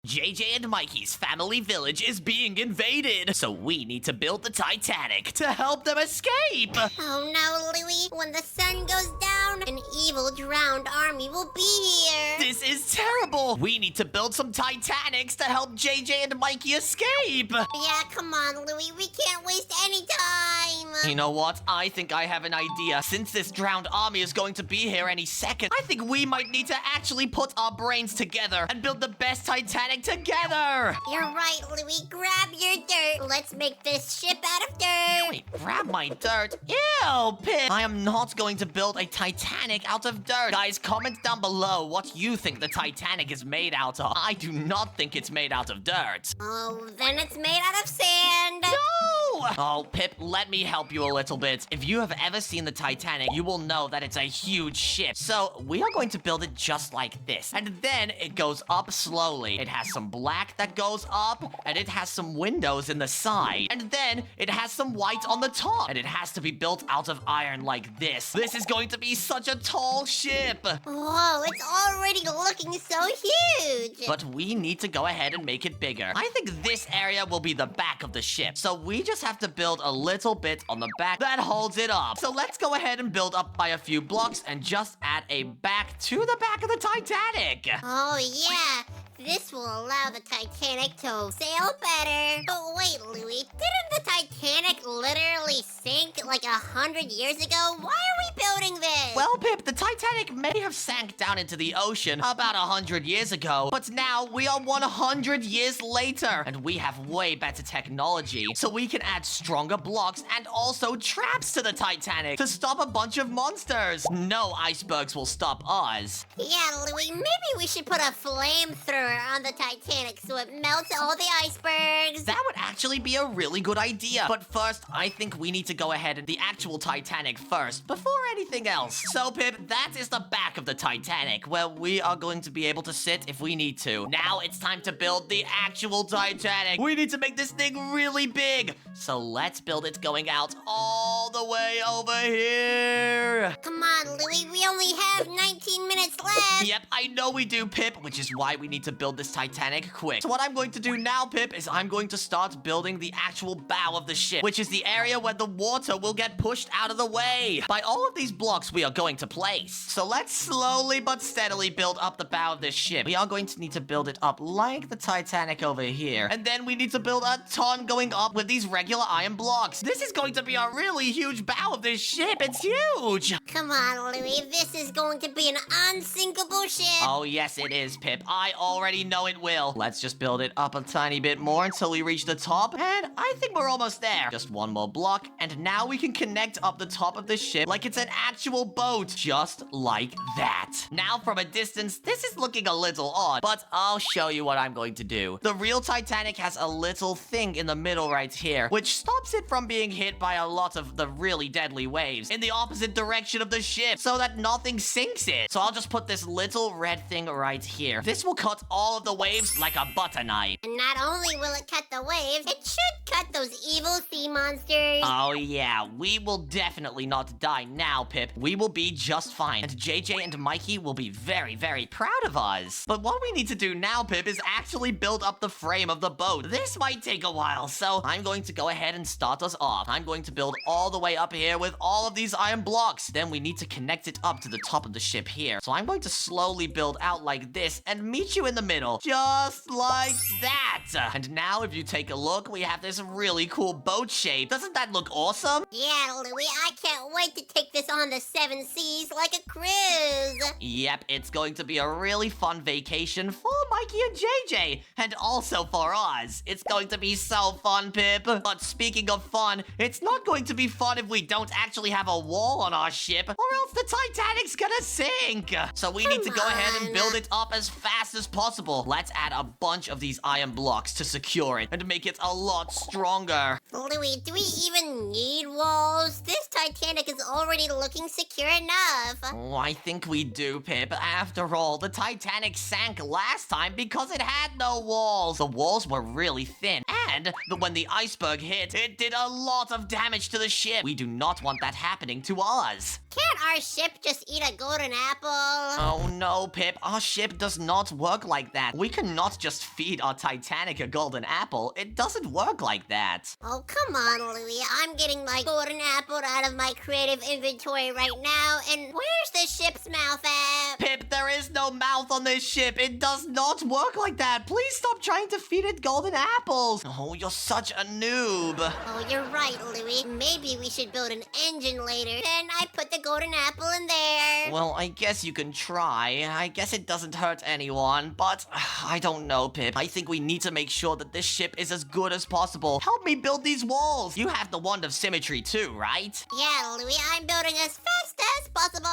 JJ and Mikey's family village is being invaded, so we need to build the Titanic to help them escape. Oh no, Louie. When the sun goes down, an evil drowned army will be here. This is terrible. We need to build some Titanics to help JJ and Mikey escape. Yeah, come on, Louie. We can't waste any time. You know what? I think I have an idea. Since this drowned army is going to be here any second, I think we might need to actually put our brains together and build the best Titanic together. You're right, Louie. Grab your dirt. Let's make this ship out of dirt. Wait, grab my dirt? Ew, Pip. I am not going to build a Titanic out of dirt. Guys, comment down below what you think the Titanic is made out of. I do not think it's made out of dirt. Oh, then it's made out of sand. No! Oh, Pip, let me help you a little bit. If you have ever seen the Titanic, you will know that it's a huge ship. So we are going to build it just like this. And then it goes up slowly. It has some black that goes up, and it has some windows in the side. And then it has some white on the top. And it has to be built out of iron like this. This is going to be such a tall ship. Whoa, it's already looking so huge. But we need to go ahead and make it bigger. I think this area will be the back of the ship. So we just have to build a little bit on the back that holds it up. So let's go ahead and build up by a few blocks and just add a back to the back of the Titanic. Oh, yeah. This will allow the Titanic to sail better. But wait, Louie, didn't the Titanic literally sink like 100 years ago? Why are we building this? Well, Pip, the Titanic may have sank down into the ocean about 100 years ago, but now we are 100 years later, and we have way better technology, so we can add stronger blocks and also traps to the Titanic to stop a bunch of monsters. No icebergs will stop us. Yeah, Louie, maybe we should put a flamethrower on the Titanic so it melts all the icebergs. That would actually be a really good idea. But first, I think we need to go ahead and the actual Titanic first, before anything else. So, Pip, that is the back of the Titanic, where we are going to be able to sit if we need to. Now it's time to build the actual Titanic. We need to make this thing really big. So let's build it going out all the way over here. Come on, Louie, we only have 19 minutes left. Yep, I know we do, Pip, which is why we need to build this Titanic quick. So what I'm going to do now, Pip, is I'm going to start building the actual bow of the ship, which is the area where the water will get pushed out of the way by all of these blocks we are going to place. So let's slowly but steadily build up the bow of this ship. We are going to need to build it up like the Titanic over here. And then we need to build a ton going up with these regular iron blocks. This is going to be a really huge bow of this ship. It's huge. Come on, Louie, this is going to be an unsinkable ship. Oh, yes, it is, Pip. I already know it will. Let's just build it up a tiny bit more until we reach the top. And I think we're almost there. Just one more block. And now we can connect up the top of the ship like it's an actual boat. Just like that. Now, from a distance, this is looking a little odd, but I'll show you what I'm going to do. The real Titanic has a little thing in the middle right here, which stops it from being hit by a lot of the really deadly waves in the opposite direction of the ship so that nothing sinks it. So I'll just put this little red thing right here. This will cut all of the waves like a butter knife. And not only will it cut the waves, it should cut those evil sea monsters. Oh yeah, we will definitely not die now, Pip. We will be just fine. And JJ and Mikey will be very, very proud of us. But what we need to do now, Pip, is actually build up the frame of the boat. This might take a while, so I'm going to go ahead and start us off. I'm going to build all the way up here with all of these iron blocks. Then we need to connect it up to the top of the ship here. So I'm going to slowly build out like this and meet you in the middle. Just like that. And now if you take a look, we have this really cool boat shape. Doesn't that look awesome? Yeah, Louie, I can't wait to take this on the 7 seas like a cruise. Yep, it's going to be a really fun vacation for Mikey and JJ, and also for us. It's going to be so fun, Pip. But speaking of fun, it's not going to be fun if we don't actually have a wall on our ship, or else the Titanic's gonna sink. So we need to go ahead and build it up as fast as possible. Let's add a bunch of these iron blocks to secure it and make it a lot stronger. Louie, do we even need walls? This Titanic is already looking secure enough. Oh, I think we do, Pip. After all, the Titanic sank last time because it had no walls. The walls were really thin, and when the iceberg hit, it did a lot of damage to the ship. We do not want that happening to us. Can't our ship just eat a golden apple? Oh no, Pip, our ship does not work like that. We cannot just feed our Titanic a golden apple. It doesn't work like that. Oh, come on, Louie. I'm getting my golden apple out of my creative inventory right now, and where's the ship's mouth at? Pip, there is no mouth on this ship. It does not work like that. Please stop trying to feed it golden apples. Oh, you're such a noob. Oh, you're right, Louie. Maybe we should build an engine later. Then I put the golden apple in there. Well, I guess you can try. I guess it doesn't hurt anyone, but I don't know, Pip. I think we need to make sure that this ship is as good as possible. Help me build these walls. You have the wand of symmetry too, right? Yeah, Louie, I'm building as fast as possible.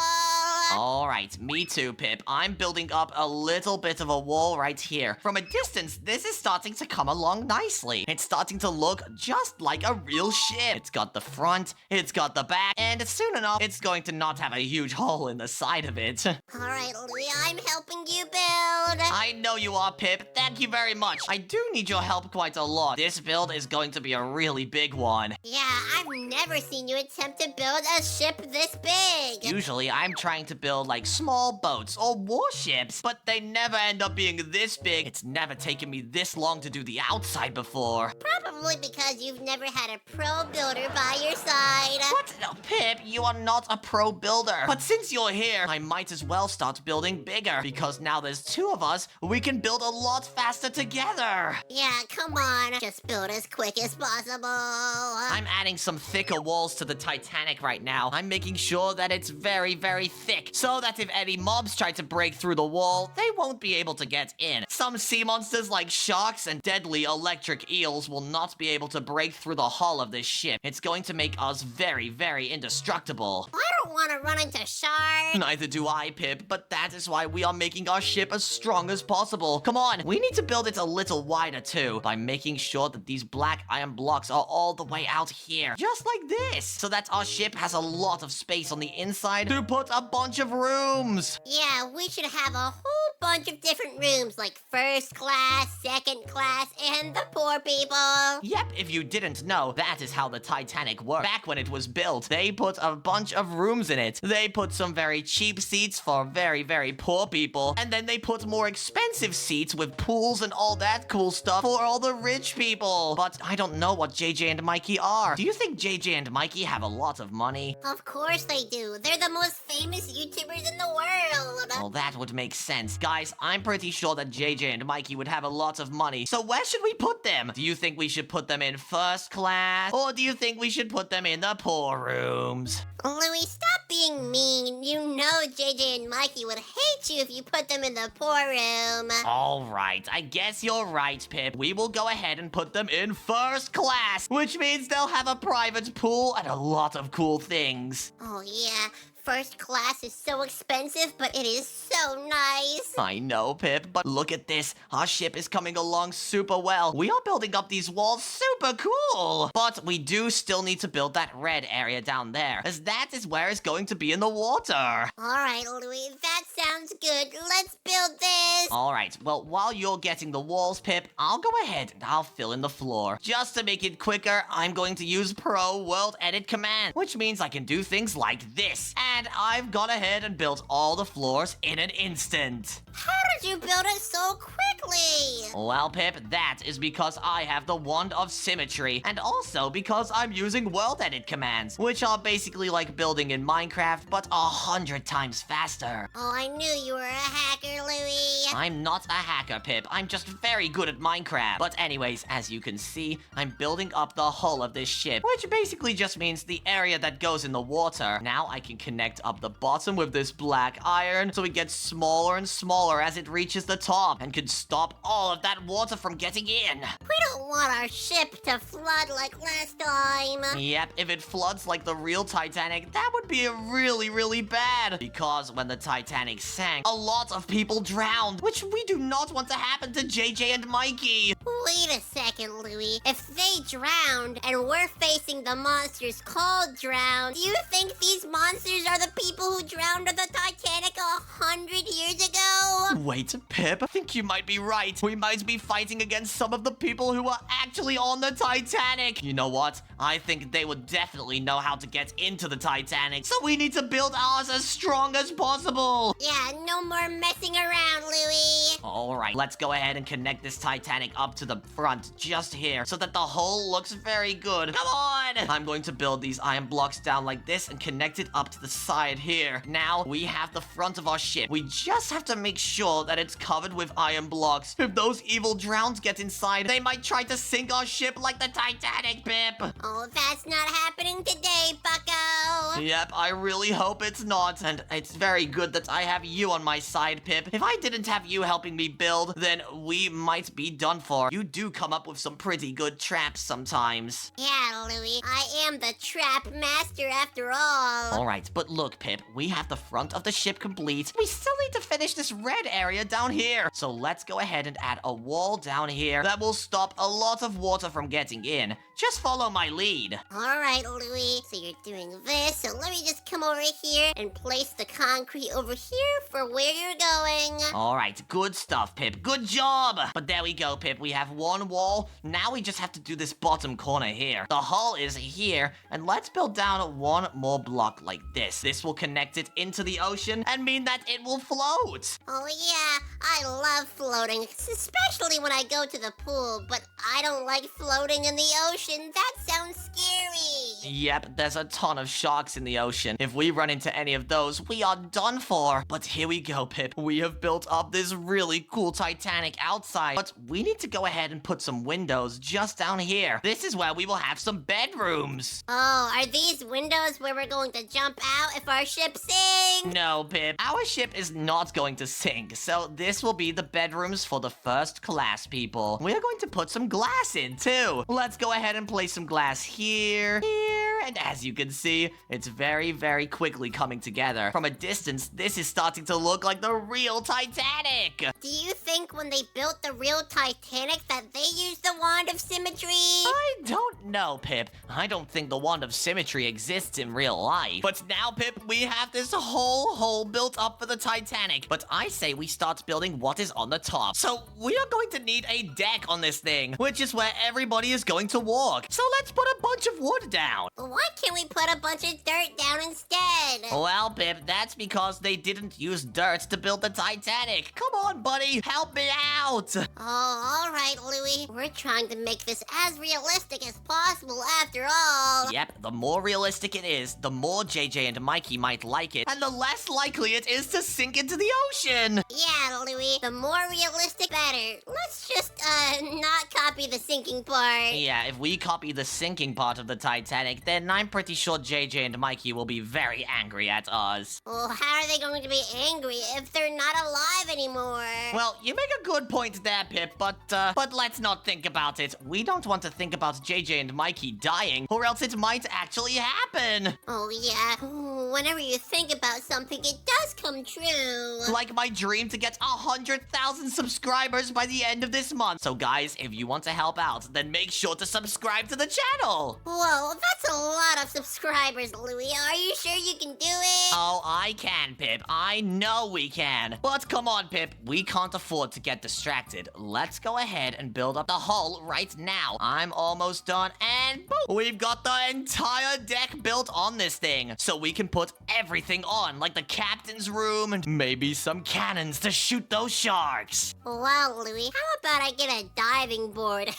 All right, me too, Pip. I'm building up a little bit of a wall right here. From a distance, this is starting to come along nicely. It's starting to look just like a real ship. It's got the front, it's got the back, and soon enough, it's going to not have a huge hole in the side of it. All right, Louie, I'm helping you build. I know you are, Pip. Thank you very much. I do need your help quite a lot. This build is going to be a really big one. Yeah, I've never seen you attempt to build a ship this big. Usually, I'm trying to build like small boats or warships, but they never end up being this big. It's never taken me this long to do the outside before. Probably because you've never had a pro builder by your side. What? No, Pip, you are not a pro builder. But since you're here, I might as well start building bigger, because now there's two of us, we can build a lot faster together. Yeah, come on. Just build as quick as possible. I'm adding some thicker walls to the Titanic right now. I'm making sure that it's very, very thick, so that if any mobs try to break through the wall, they won't be able to get in. Some sea monsters like sharks and deadly electric eels will not be able to break through the hull of this ship. It's going to make us very, very indestructible. I don't want to run into sharks. Neither do I, Pip, but that is why we are making our ship as strong as possible. Come on, we need to build it a little wider too, by making sure that these black iron blocks are all the way out here, just like this, so that our ship has a lot of space on the inside to put a bunch of rooms. Yeah, we should have a whole bunch of different rooms, like first class, second class, and the poor people. Yep, if you didn't know, that is how the Titanic worked. Back when it was built, they put a bunch of rooms in it. They put some very cheap seats for very, very poor people, and then they put more expensive seats with pools and all that cool stuff for all the rich people. But I don't know what JJ and Mikey are. Do you think JJ and Mikey have a lot of money? Of course they do. They're the most famous YouTubers in the world. Well, that would make sense. Guys, I'm pretty sure that JJ and Mikey would have a lot of money. So where should we put them? Do you think we should put them in first class? Or do you think we should put them in the poor rooms? Louie, stop being mean. You know JJ and Mikey would hate you if you put them in the poor room. All right, I guess you're right, Pip. We will go ahead and put them in first class, which means they'll have a private pool and a lot of cool things. Oh, yeah. First class is so expensive, but it is so nice. I know, Pip, but look at this. Our ship is coming along super well. We are building up these walls super cool. But we do still need to build that red area down there, as that is where it's going to be in the water. All right, Louie, that sounds good. Let's build this. All right, well, while you're getting the walls, Pip, I'll go ahead and I'll fill in the floor. Just to make it quicker, I'm going to use Pro World Edit Command, which means I can do things like this. And I've gone ahead and built all the floors in an instant. How did you build it so quickly? Well, Pip, that is because I have the wand of symmetry, and also because I'm using world edit commands, which are basically like building in Minecraft, but 100 times faster. Oh, I knew you were a hacker, Louie. I'm not a hacker, Pip. I'm just very good at Minecraft. But anyways, as you can see, I'm building up the hull of this ship, which basically just means the area that goes in the water. Now I can connect up the bottom with this black iron, so it gets smaller and smaller as it reaches the top, and can stop all of that water from getting in. We don't want our ship to flood like last time. Yep, if it floods like the real Titanic, that would be really, really bad. Because when the Titanic sank, a lot of people drowned, which we do not want to happen to JJ and Mikey. Wait a second, Louie. If they drowned and we're facing the monsters called drowned, do you think these monsters are the people who drowned on the Titanic 100 years ago? Wait, Pip, I think you might be right. We might be fighting against some of the people who are actually on the Titanic. You know what? I think they would definitely know how to get into the Titanic, so we need to build ours as strong as possible. Yeah, no more messing around, Louie. All right, let's go ahead and connect this Titanic up to the front just here so that the hull looks very good. Come on! I'm going to build these iron blocks down like this and connect it up to the side here. Now, we have the front of our ship. We just have to make sure that it's covered with iron blocks. If those evil drowns get inside, they might try to sink our ship like the Titanic, Pip. Oh, that's not happening today, bucko. Yep, I really hope it's not. And it's very good that I have you on my side, Pip. If I didn't have you helping me build, then we might be done for. You do come up with some pretty good traps sometimes. Yeah, Louie, I am the trap master after all. All right, but look, Pip, we have the front of the ship complete. We still need to finish this red area down here. So let's go ahead and add a wall down here that will stop a lot of water from getting in. Just follow my lead. All right, Louie, so you're doing this, so let me just come over here and place the concrete over here for where you're going. All right, good stuff, Pip. Good job. But there we go, Pip. We have one wall. Now we just have to do this bottom corner here. The hull is here, and let's build down one more block like this. This will connect it into the ocean and mean that it will float. Oh yeah, I love floating, especially when I go to the pool, but I don't like floating in the ocean. That sounds scary. Yep, there's a ton of sharks in the ocean. If we run into any of those, we are done for. But here we go, Pip. We have built up this really cool Titanic outside, but we need to go ahead and put some windows just down here. This is where we will have some bedrooms. Oh, are these windows where we're going to jump out if our ship sinks? No, Pip. Our ship is not going to sink, so this will be the bedrooms for the first class people. We're going to put some glass in, too. Let's go ahead and place some glass here, and as you can see, it's very, very quickly coming together. From a distance, this is starting to look like the real Titanic. Do you think when they built the real Titanic that they used the wand of symmetry? I don't know, Pip. I don't think the wand of symmetry exists in real life. But now, Pip, we have this whole hole built up for the Titanic. But I say we start building what is on the top. So we are going to need a deck on this thing, which is where everybody is going to walk. So let's put a bunch of wood down. Why can't we put a bunch of dirt down instead? Well, Pip, that's because they didn't use dirt to build the Titanic. Come on, buddy, help me out. Oh, all right, Louie. We're trying to make this as realistic as possible after all. Yep, the more realistic it is, the more JJ and Mikey might like it, and the less likely it is to sink into the ocean. Yeah, Louie, the more realistic, better. Let's just, not copy the sinking part. Yeah, if we copy the sinking part of the Titanic, then I'm pretty sure JJ and Mikey will be very angry at us. Well, how are they going to be angry if they're not alive anymore? Well, you make a good point there, Pip, but let's not think about it. We don't want to think about JJ and Mikey dying, or else it might actually happen. Oh, yeah. Whenever you think about something, it does come true. Like my dream to get 100,000 subscribers by the end of this month. So guys, if you want to help out, then make sure to subscribe to the channel. Whoa, that's a lot of subscribers, Louie. Are you sure you can do it? Oh, I can, Pip. I know we can. But come on, Pip. We can't afford to get distracted. Let's go ahead and build up the hull right now. I'm almost done, and boom! We've got the entire deck built on this thing. So we can put everything on, like the captain's room and maybe some cannons to shoot those sharks. Well, Louie, how about I get a diving board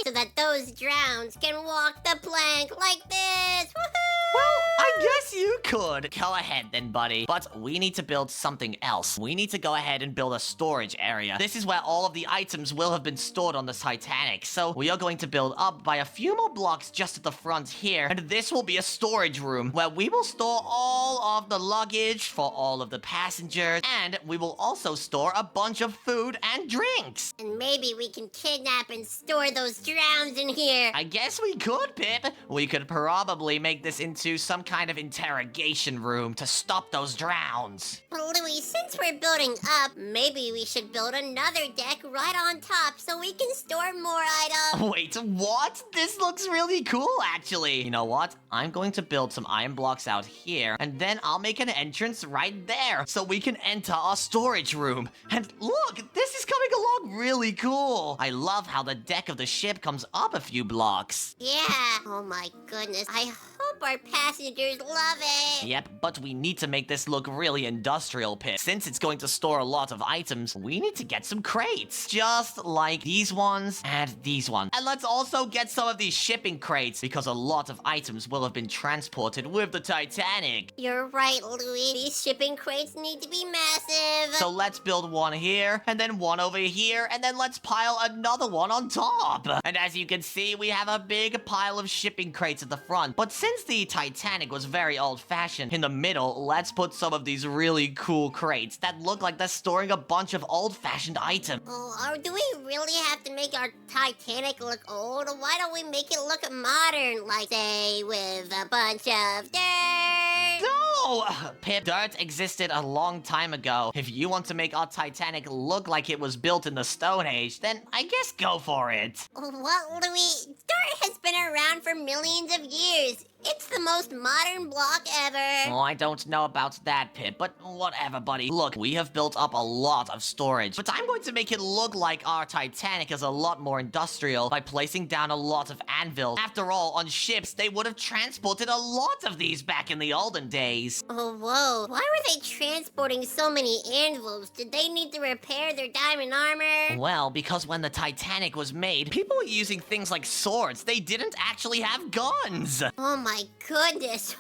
so that those drowns can walk the plank like this? Woohoo! Well, I guess you could. Go ahead then, buddy. But we need to build something else. We need to go ahead and build a storage area. This is where all of the items will have been stored on the Titanic. So we are going to build up by a few more blocks just at the front here. And this will be a storage room where we will store all of the luggage for all of the passengers. And we will also store a bunch of food and drinks. And maybe we can kidnap and can store those drowns in here. I guess we could, Pip. We could probably make this into some kind of interrogation room to stop those drowns. Louie, since we're building up, maybe we should build another deck right on top so we can store more items. Wait, what? This looks really cool, actually. You know what? I'm going to build some iron blocks out here, and then I'll make an entrance right there so we can enter our storage room. And look, this is coming along really cool. I love how the deck of the ship comes up a few blocks. Yeah. Oh my goodness. I hope our passengers love it. Yep, but we need to make this look really industrial, Pip. Since it's going to store a lot of items, we need to get some crates. Just like these ones and these ones. And let's also get some of these shipping crates because a lot of items will have been transported with the Titanic. You're right, Louie. These shipping crates need to be massive. So let's build one here, and then one over here, and then let's pile another one on top. And as you can see, we have a big pile of shipping crates at the front. But since the Titanic was very old-fashioned, in the middle, let's put some of these really cool crates that look like they're storing a bunch of old-fashioned items. Oh, do we really have to make our Titanic look old? Why don't we make it look modern, like, say, with a bunch of dirt? No! Pip, dirt existed a long time ago. If you want to make our Titanic look like it was built in the Stone Age, then I guess go for it. Well, Louie, dirt has been around for millions of years. It's the most modern block ever. Oh, I don't know about that, Pip, but whatever, buddy. Look, we have built up a lot of storage, but I'm going to make it look like our Titanic is a lot more industrial by placing down a lot of anvils. After all, on ships, they would have transported a lot of these back in the olden days. Oh, whoa. Why were they transporting so many anvils? Did they need to repair their diamond armor? Well, because when the Titanic was made, people were using things like swords. They didn't actually have guns. Oh my goodness.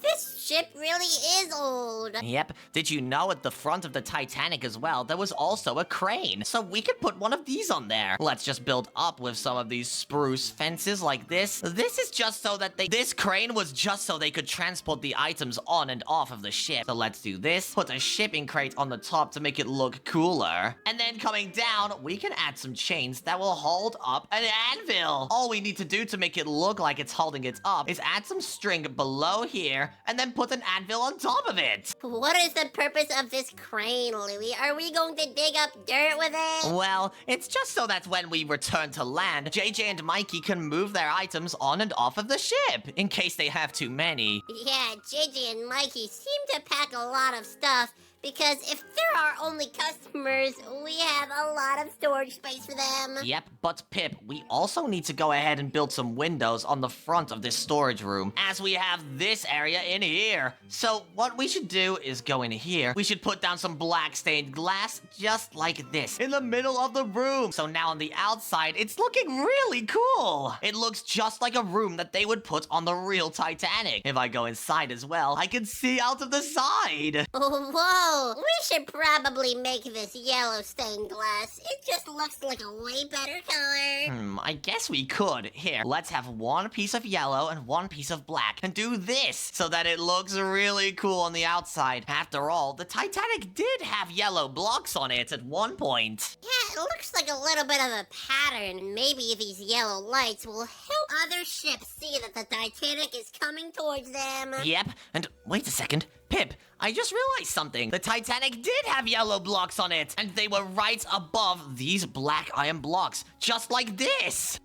This ship really is old. Yep. Did you know at the front of the Titanic as well, there was also a crane? So we could put one of these on there. Let's just build up with some of these spruce fences like this. This is just so that this crane was just so they could transport the items on and off of the ship. So let's do this. Put a shipping crate on the top to make it look cooler. And then coming down, we can add some chains that will hold up an anvil. All we need to do to make it look like it's holding it up is add some string below here and then put an anvil on top of it. What is the purpose of this crane, Louie? Are we going to dig up dirt with it? Well, it's just so that when we return to land, JJ and Mikey can move their items on and off of the ship, in case they have too many. Yeah, JJ and Mikey seem to pack a lot of stuff. Because if they're our only customers, we have a lot of storage space for them. Yep, but Pip, we also need to go ahead and build some windows on the front of this storage room, as we have this area in here. So what we should do is go in here. We should put down some black stained glass, just like this, in the middle of the room. So now on the outside, it's looking really cool. It looks just like a room that they would put on the real Titanic. If I go inside as well, I can see out of the side. Oh, whoa. We should probably make this yellow stained glass. It just looks like a way better color. I guess we could. Here, let's have one piece of yellow and one piece of black and do this so that it looks really cool on the outside. After all, the Titanic did have yellow blocks on it at one point. Yeah, it looks like a little bit of a pattern. Maybe these yellow lights will help other ships see that the Titanic is coming towards them. Yep, and wait a second. Pip, I just realized something. The Titanic did have yellow blocks on it, and they were right above these black iron blocks, just like this.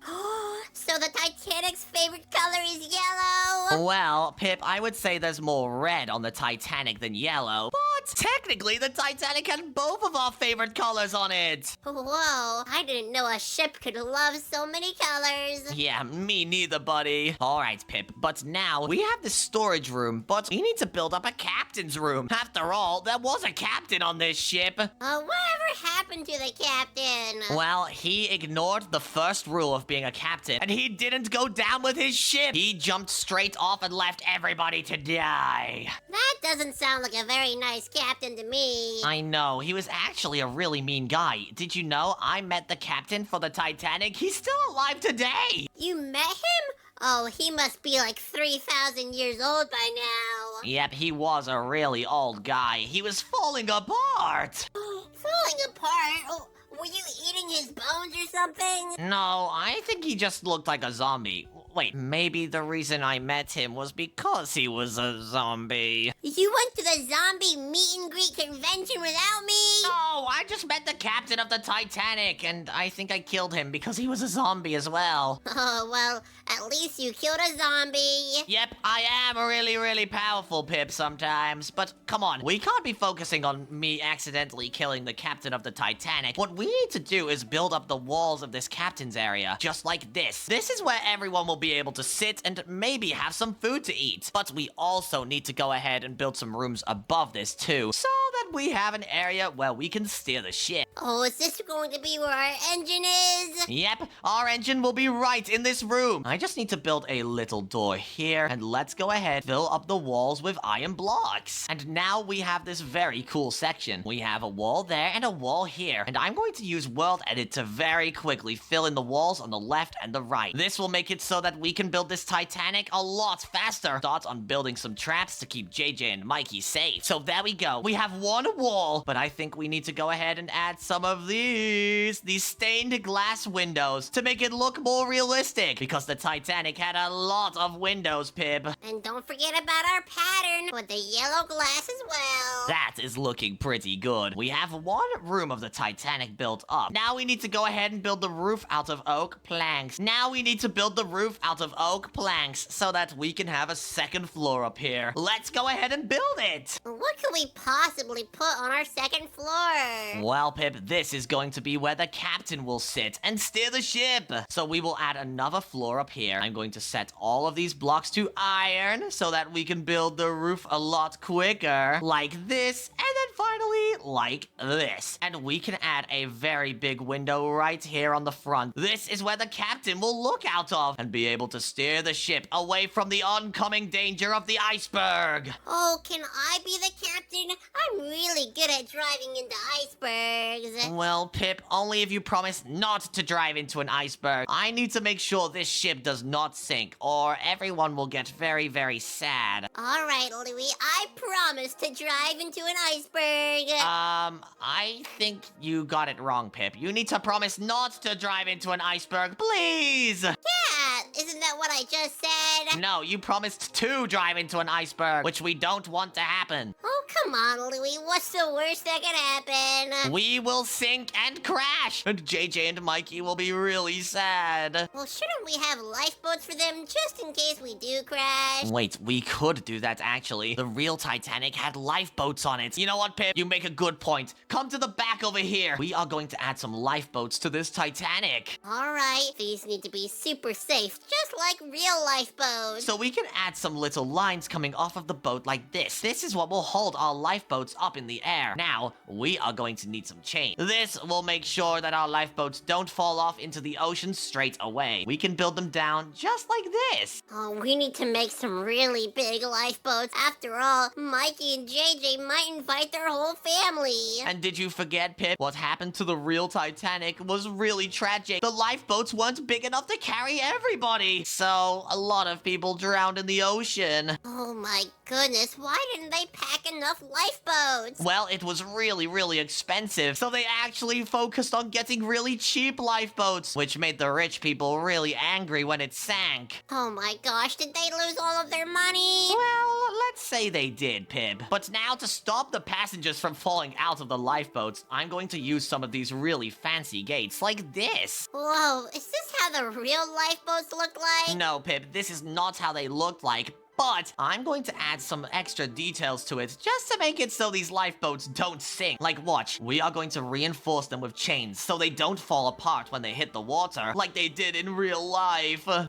So the Titanic's favorite color is yellow? Well, Pip, I would say there's more red on the Titanic than yellow, but technically the Titanic had both of our favorite colors on it. Whoa, I didn't know a ship could love so many colors. Yeah, me neither, buddy. All right, Pip, but now we have the storage room, but we need to build up a captain's room. After all, there was a captain on this ship. Whatever happened to the captain? Well, he ignored the first rule of being a captain, and he didn't go down with his ship. He jumped straight off and left everybody to die. That doesn't sound like a very nice captain to me. I know, he was actually a really mean guy. Did you know I met the captain for the Titanic? He's still alive today. You met him? Oh, he must be like 3,000 years old by now. Yep, he was a really old guy. He was falling apart. Falling apart? Oh, were you eating eating his bones or something? No, I think he just looked like a zombie. Wait, maybe the reason I met him was because he was a zombie. You went to the zombie meet and greet convention without me? No, I just met the captain of the Titanic, and I think I killed him because he was a zombie as well. Oh, well, at least you killed a zombie. Yep, I am really, really powerful, Pip, sometimes. But come on, we can't be focusing on me accidentally killing the captain of the Titanic. What we need to do is build up the walls of this captain's area, just like this. This is where everyone will be able to sit and maybe have some food to eat. But we also need to go ahead and build some rooms above this too, so that we have an area where we can steer the ship. Oh, is this going to be where our engine is? Yep, our engine will be right in this room. I just need to build a little door here, and let's go ahead, fill up the walls with iron blocks. And now we have this very cool section. We have a wall there and a wall here, and I'm going to use World Edit to very quickly fill in the walls on the left and the right. This will make it so that we can build this Titanic a lot faster. Start on building some traps to keep JJ and Mikey safe. So there we go. We have one wall, but I think we need to go ahead and add some of these stained glass windows to make it look more realistic, because the Titanic had a lot of windows, Pip. And don't forget about our pattern with the yellow glass as well. That is looking pretty good. We have one room of the Titanic built up. Now we need to go ahead and build the roof out of oak planks. Now we need to build the roof out of oak planks so that we can have a second floor up here. Let's go ahead and build it. What could we possibly put on our second floor? Well, Pip, this is going to be where the captain will sit and steer the ship. So we will add another floor up here. I'm going to set all of these blocks to iron so that we can build the roof a lot quicker, like this, and then finally like this. And we can add a very big window right here on the front. This is where the captain will look out of and be able to steer the ship away from the oncoming danger of the iceberg. Oh, can I be the captain? I'm really good at driving into icebergs. Well, Pip, only if you promise not to drive into an iceberg. I need to make sure this ship does not sink, or everyone will get very, very sad. All right, Louie, I promise to drive into an iceberg. I think you got it wrong, Pip. You need to promise not to drive into an iceberg, please! Yeah, isn't that what I just said? No, you promised to drive into an iceberg, which we don't want to happen. Oh, come on, Louie. What's the worst that could happen? We will sink and crash, and JJ and Mikey will be really sad. Well, shouldn't we have lifeboats for them just in case we do crash? Wait, we could do that actually. The real Titanic had lifeboats on it. You know what, Pip? You make a good point. Come to the back over here. We are going to add some lifeboats to this Titanic. All right, these need to be super safe, just like real lifeboats. So we can add some little lines coming off of the boat like this. This is what will hold our lifeboats up in the air. Now, we are going to need some chain. This will make sure that our lifeboats don't fall off into the ocean straight away. We can build them down just like this. Oh, we need to make some really big lifeboats. After all, Mikey and JJ might invite their whole family. And did you forget, Pip? What happened to the real Titanic was really tragic. The lifeboats weren't big enough to carry everybody. So, a lot of people drowned in the ocean. Oh my goodness, why didn't they pack enough lifeboats? Well, it was really, really expensive, so they actually focused on getting really cheap lifeboats, which made the rich people really angry when it sank. Oh my gosh, did they lose all of their money? Well, let's say they did, Pip. But now, to stop the passengers from falling out of the lifeboats, I'm going to use some of these really fancy gates, like this. Whoa, is this how the real lifeboats look like? No, Pip, this is not how they looked like. But I'm going to add some extra details to it just to make it so these lifeboats don't sink. Like, watch, we are going to reinforce them with chains so they don't fall apart when they hit the water like they did in real life. Oh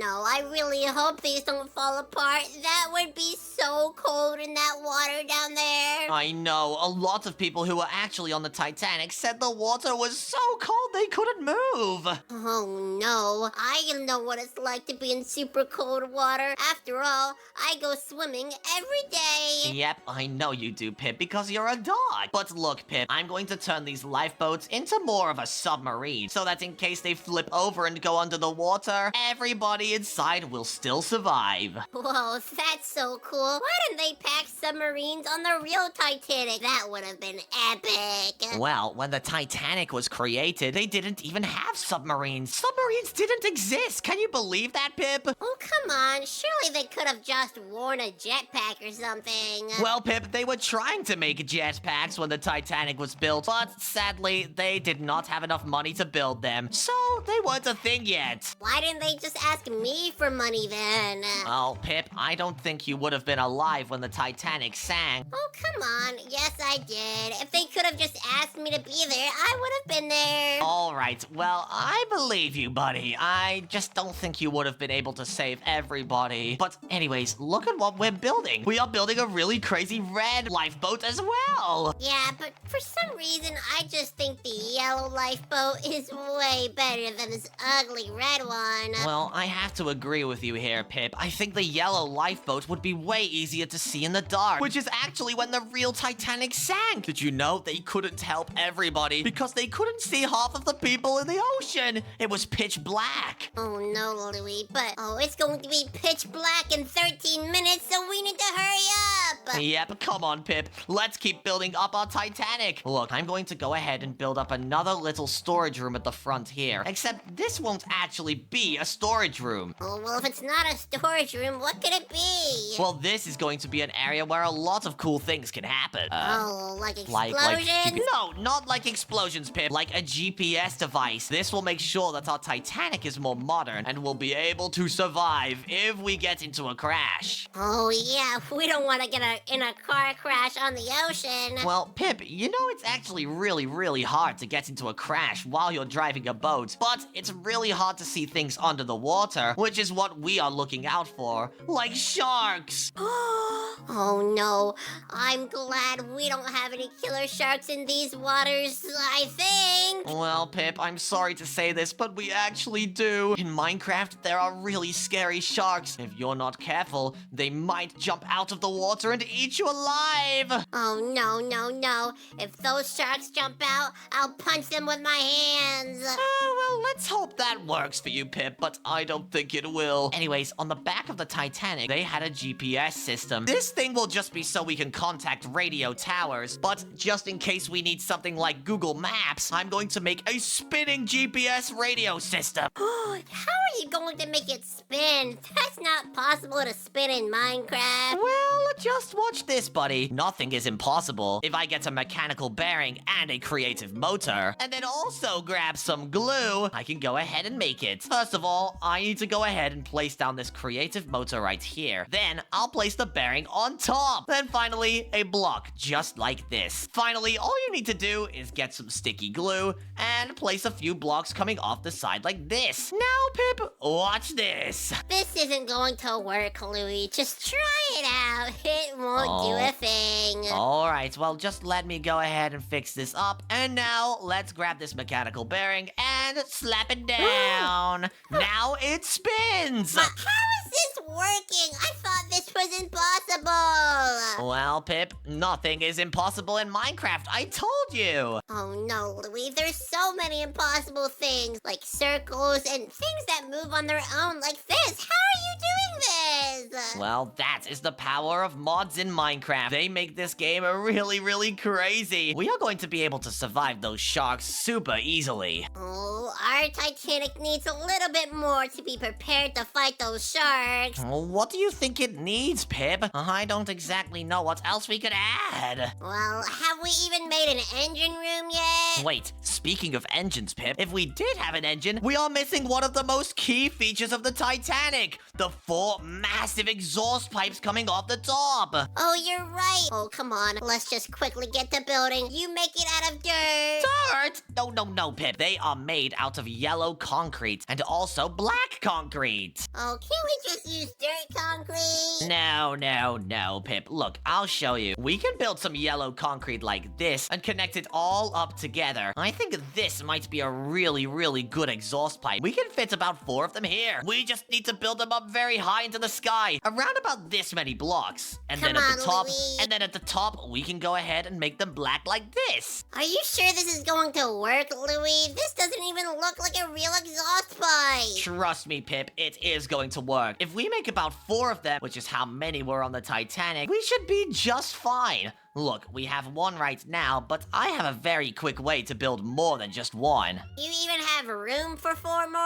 no, I really hope these don't fall apart. That would be so cold in that water down there. I know, a lot of people who were actually on the Titanic said the water was so cold they couldn't move. Oh no, I know what it's like to be in super cold water. After all, all, I go swimming every day. Yep, I know you do, Pip, because you're a dog. But look, Pip, I'm going to turn these lifeboats into more of a submarine, so that in case they flip over and go under the water, everybody inside will still survive. Whoa, that's so cool. Why didn't they pack submarines on the real Titanic? That would have been epic. Well, when the Titanic was created, they didn't even have submarines. Submarines didn't exist. Can you believe that, Pip? Oh, come on. Surely they could have just worn a jetpack or something. Well, Pip, they were trying to make jetpacks when the Titanic was built, but sadly, they did not have enough money to build them, so they weren't a thing yet. Why didn't they just ask me for money then? Oh, Pip, I don't think you would have been alive when the Titanic sank. Oh, come on. Yes, I did. If they could have just asked me to be there, I would have been there. All right, well, I believe you, buddy. I just don't think you would have been able to save everybody. But anyways, look at what we're building. We are building a really crazy red lifeboat as well. Yeah, but for some reason, I just think the yellow lifeboat is way better than this ugly red one. Well, I have to agree with you here, Pip. I think the yellow lifeboat would be way easier to see in the dark, which is actually when the real Titanic sank. Did you know they couldn't help everybody because they couldn't see half of the people in the ocean? It was pitch black. Oh no, Louie, but it's going to be pitch black in 13 minutes, so we need to hurry up. Yep, come on, Pip. Let's keep building up our Titanic. Look, I'm going to go ahead and build up another little storage room at the front here. Except this won't actually be a storage room. Oh, well, if it's not a storage room, what could it be? Well, this is going to be an area where a lot of cool things can happen. Like explosions? No, not like explosions, Pip. Like a GPS device. This will make sure that our Titanic is more modern and will be able to survive if we get into a crash. Oh, yeah, we don't want to get in a car crash on the ocean. Well, Pip, you know it's actually really hard to get into a crash while you're driving a boat, but it's really hard to see things under the water, which is what we are looking out for, like sharks. Oh no, I'm glad we don't have any killer sharks in these waters, I think. Well, Pip, I'm sorry to say this, but we actually do. In Minecraft, there are really scary sharks. If you're not careful, they might jump out of the water and eat you alive. Oh no. If those sharks jump out, I'll punch them with my hands. Well, let's hope that works for you, Pip, but I don't think it will. Anyways, on the back of the Titanic, they had a GPS system. This thing will just be so we can contact radio towers, but just in case we need something like Google Maps, I'm going to make a spinning GPS radio system. How are you going to make it spin? That's not possible to spin in Minecraft. Well, just watch this, buddy. Nothing is impossible. If I get a mechanical bearing and a creative motor, and then also grab some glue, I can go ahead and make it. First of all, I need to go ahead and place down this creative motor right here. Then I'll place the bearing on top. Then finally, a block just like this. Finally, all you need to do is get some sticky glue and place a few blocks coming off the side like this. Now, Pip, watch this. This isn't going to work, Louie. Just try it out. It won't do a thing. Alright, well, just let me go ahead and fix this up. And now, let's grab this mechanical bearing and slap it down. Now it spins! But how is this working? I thought this was impossible. Well, Pip, nothing is impossible in Minecraft. I told you. Oh no, Louie. There's so many impossible things, like circles and things that move on their own like this. How are you doing this? Well, that is the power of mods in Minecraft. They make this game really crazy. We are going to be able to survive those sharks super easily. Oh, our Titanic needs a little bit more to be prepared to fight those sharks. What do you think it needs, Pip? I don't exactly know what else we could add. Well, have we even made an engine room yet? Wait, speaking of engines, Pip, if we did have an engine, we are missing one of the most key features of the Titanic. The 4 massive exhaust pipes coming off the top. Oh, you're right. Oh, come on. Let's just quickly get to building. You make it out of dirt. Dirt? No, Pip. They are made out of yellow concrete and also black concrete. Oh, can't we just use dirt concrete? No, Pip. Look, I'll show you. We can build some yellow concrete like this and connect it all up together. I think this might be a really good exhaust pipe. We can fit about 4 of them here. We just need to build them up very high high into the sky, around about this many blocks. And then Come at the on, top, Louie. and then at the top, we can go ahead and make them black like this. Are you sure this is going to work, Louie? This doesn't even look like a real exhaust pipe. Trust me, Pip, it is going to work. If we make about 4 of them, which is how many were on the Titanic, we should be just fine. Look, we have one right now, but I have a very quick way to build more than just one. You even have room for 4 more?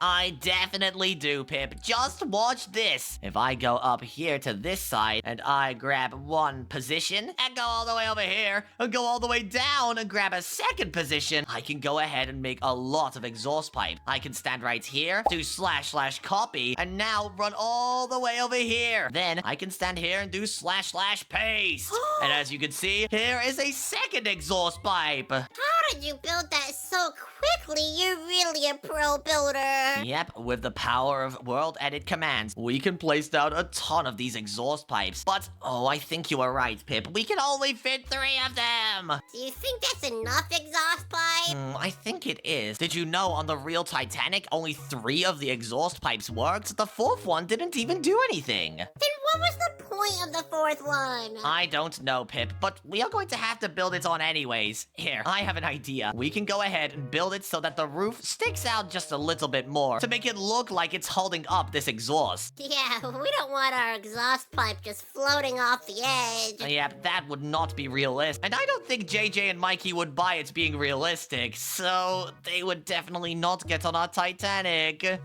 I definitely do, Pip. Just watch this. If I go up here to this side, and I grab one position, and go all the way over here, and go all the way down, and grab a second position, I can go ahead and make a lot of exhaust pipe. I can stand right here, do / copy, and now run all the way over here. Then I can stand here and do / paste. And as you can see, here is a second exhaust pipe. How did you build that so quickly? You're really a pro builder. Yep, with the power of World Edit commands, we can place down a ton of these exhaust pipes. But, oh, I think you were right, Pip. We can only fit 3 of them. Do you think that's enough exhaust pipe? I think it is. Did you know on the real Titanic, only 3 of the exhaust pipes worked? The 4th one didn't even do anything. Then what was the point of the 4th one? I don't know, Pip, but we are going to have to build it on anyways. Here, I have an idea. We can go ahead and build it so that the roof sticks out just a little bit more to make it look like it's holding up this exhaust. Yeah, we don't want our exhaust pipe just floating off the edge. Yep, that would not be realistic. And I don't think JJ and Mikey would buy it being realistic, so they would definitely not get on our Titanic. Yeah,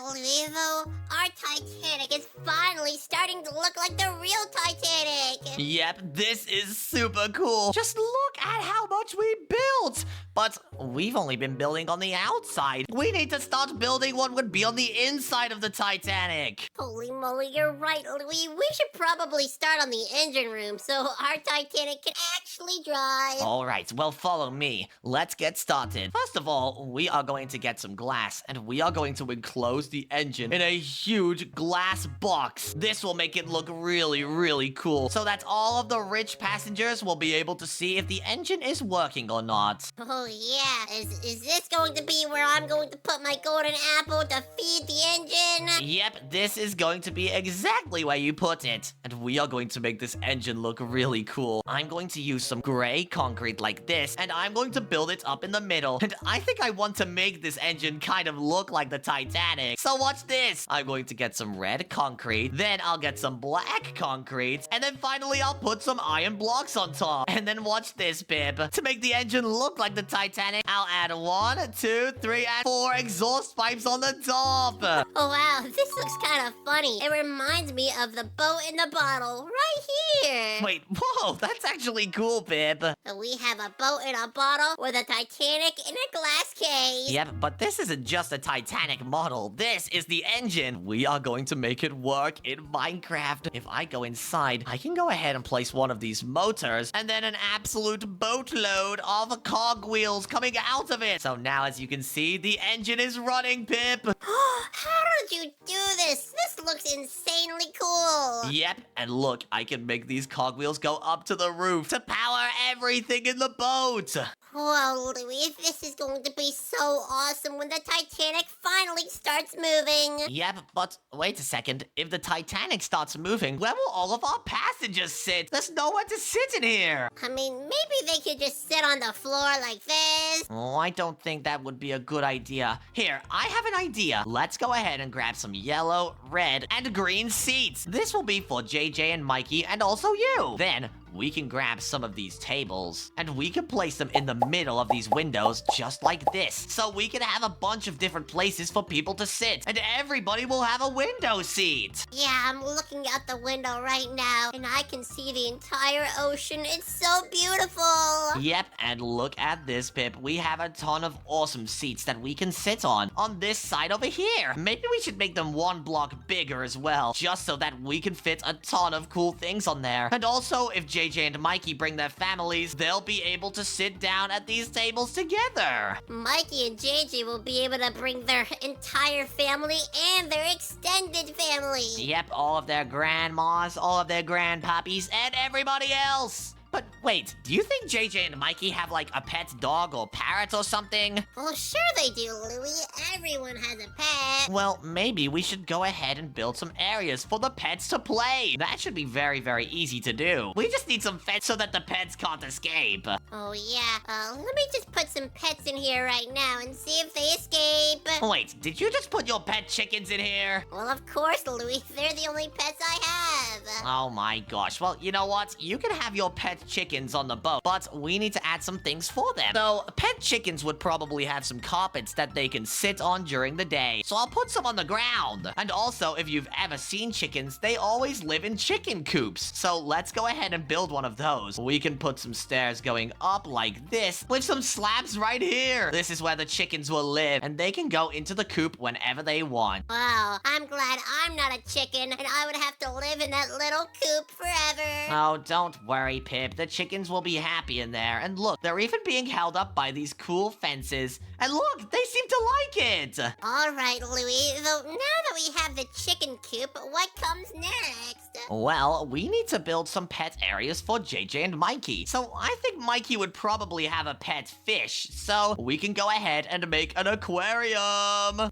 Luivo, our Titanic is finally starting to look like the real Titanic. Yep, this is super cool. Just look at how much we built. But we've only been building on the outside. We need to start building what would be on the inside of the Titanic. Holy moly, you're right, Louie. We should probably start on the engine room so our Titanic can actually drive. All right, well, follow me. Let's get started. First of all, we are going to get some glass, and we are going to enclose the engine in a huge glass box. This will make it look really, really cool, so that all of the rich passengers will be able to see if the engine is working or not. Oh yeah, is this going to be where I'm going to put my golden apple to feed the engine? Yep, this is going to be exactly where you put it. And we are going to make this engine look really cool. I'm going to use some gray concrete like this, and I'm going to build it up in the middle. And I think I want to make this engine kind of look like the Titanic. So watch this. I'm going to get some red concrete, then I'll get some black concrete, and then finally I'll put some iron blocks on top. And then watch this, Pip. To make the engine look like the Titanic, I'll add 1, 2, 3, and 4 exhaust pipes on the top. Oh wow, this looks kind of funny. It reminds me of the boat in the bottle right here. Wait, whoa, that's actually cool, Pip. We have a boat in a bottle with a Titanic in a glass case. Yep, but this isn't just a Titanic model. This is the engine. We are going to make it work in Minecraft. If I go inside, I can go ahead and place one of these motors, and then an absolute boatload of cogwheels coming out of it. So now, as you can see, the engine is running, Pip. How did you do this? This looks insanely cool. Yep, and look, I can make these cogwheels go up to the roof to power everything in the boat. Whoa, Louie, this is going to be so awesome when the Titanic finally starts moving. Yep, but wait a second. If the Titanic starts moving, where will all of our passengers sit? There's nowhere to sit in here. I mean, maybe they could just sit on the floor like this. Oh, I don't think that would be a good idea. Here, I have an idea. Let's go ahead and grab some yellow, red, and green seats. This will be for JJ and Mikey and also you. Then, we can grab some of these tables, and we can place them in the middle of these windows just like this. So we can have a bunch of different places for people to sit, and everybody will have a window seat. Yeah, I'm looking out the window right now, and I can see the entire ocean. It's so beautiful. Yep, and look at this, Pip. We have a ton of awesome seats that we can sit on this side over here. Maybe we should make them 1 block bigger as well, just so that we can fit a ton of cool things on there. And also, if JJ and Mikey bring their families, they'll be able to sit down at these tables together. Mikey and JJ will be able to bring their entire family and their extended family. Yep, all of their grandmas, all of their grandpappies, and everybody else. But wait, do you think JJ and Mikey have like a pet dog or parrot or something? Well, sure they do, Louie. Everyone has a pet. Well, maybe we should go ahead and build some areas for the pets to play. That should be very, very easy to do. We just need some fence so that the pets can't escape. Oh, yeah. Let me just put some pets in here right now and see if they escape. Wait, did you just put your pet chickens in here? Well, of course, Louie. They're the only pets I have. Oh my gosh. Well, you know what? You can have your pet chickens on the boat, but we need to add some things for them. So, pet chickens would probably have some carpets that they can sit on during the day. So I'll put some on the ground. And also, if you've ever seen chickens, they always live in chicken coops. So let's go ahead and build one of those. We can put some stairs going up like this with some slabs right here. This is where the chickens will live, and they can go into the coop whenever they want. Wow, I'm glad I'm not a chicken and I would have to live in that little coop forever. Oh, don't worry, Pip. The chickens will be happy in there. And look, they're even being held up by these cool fences. And look, they seem to like it. All right, Louie. Though now that we have the chicken coop, what comes next? Well, we need to build some pet areas for JJ and Mikey. So I think Mikey would probably have a pet fish. So we can go ahead and make an aquarium.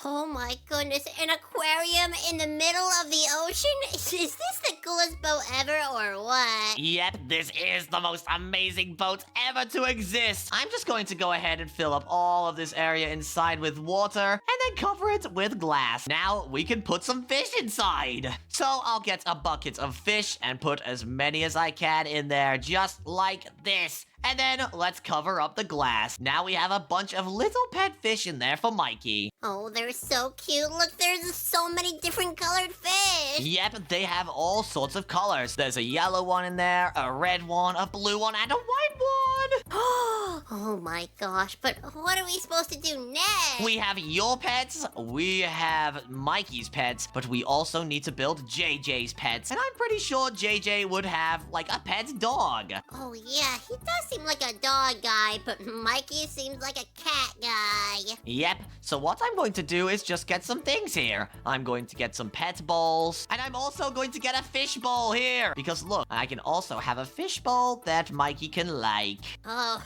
Oh my goodness, an aquarium in the middle of the ocean? Is this the coolest boat ever or what? Yep, this is the most amazing boat ever to exist. I'm just going to go ahead and fill up all of this area inside with water and then cover it with glass. Now we can put some fish inside. So I'll get a bucket of fish and put as many as I can in there, just like this. And then let's cover up the glass. Now we have a bunch of little pet fish in there for Mikey. Oh, they're so cute. Look, there's so many different colored fish. Yep, they have all sorts of colors. There's a yellow one in there, a red one, a blue one, and a white one. Oh my gosh, but what are we supposed to do next? We have your pets, we have Mikey's pets, but we also need to build JJ's pets. And I'm pretty sure JJ would have, like, a pet dog. Oh yeah, he does seem like a dog guy, but Mikey seems like a cat guy. Yep, so what I'm going to do is just get some things here. I'm going to get some pet bowls, and I'm also going to get a fish bowl here. Because look, I can also have a fish bowl that Mikey can like. Oh,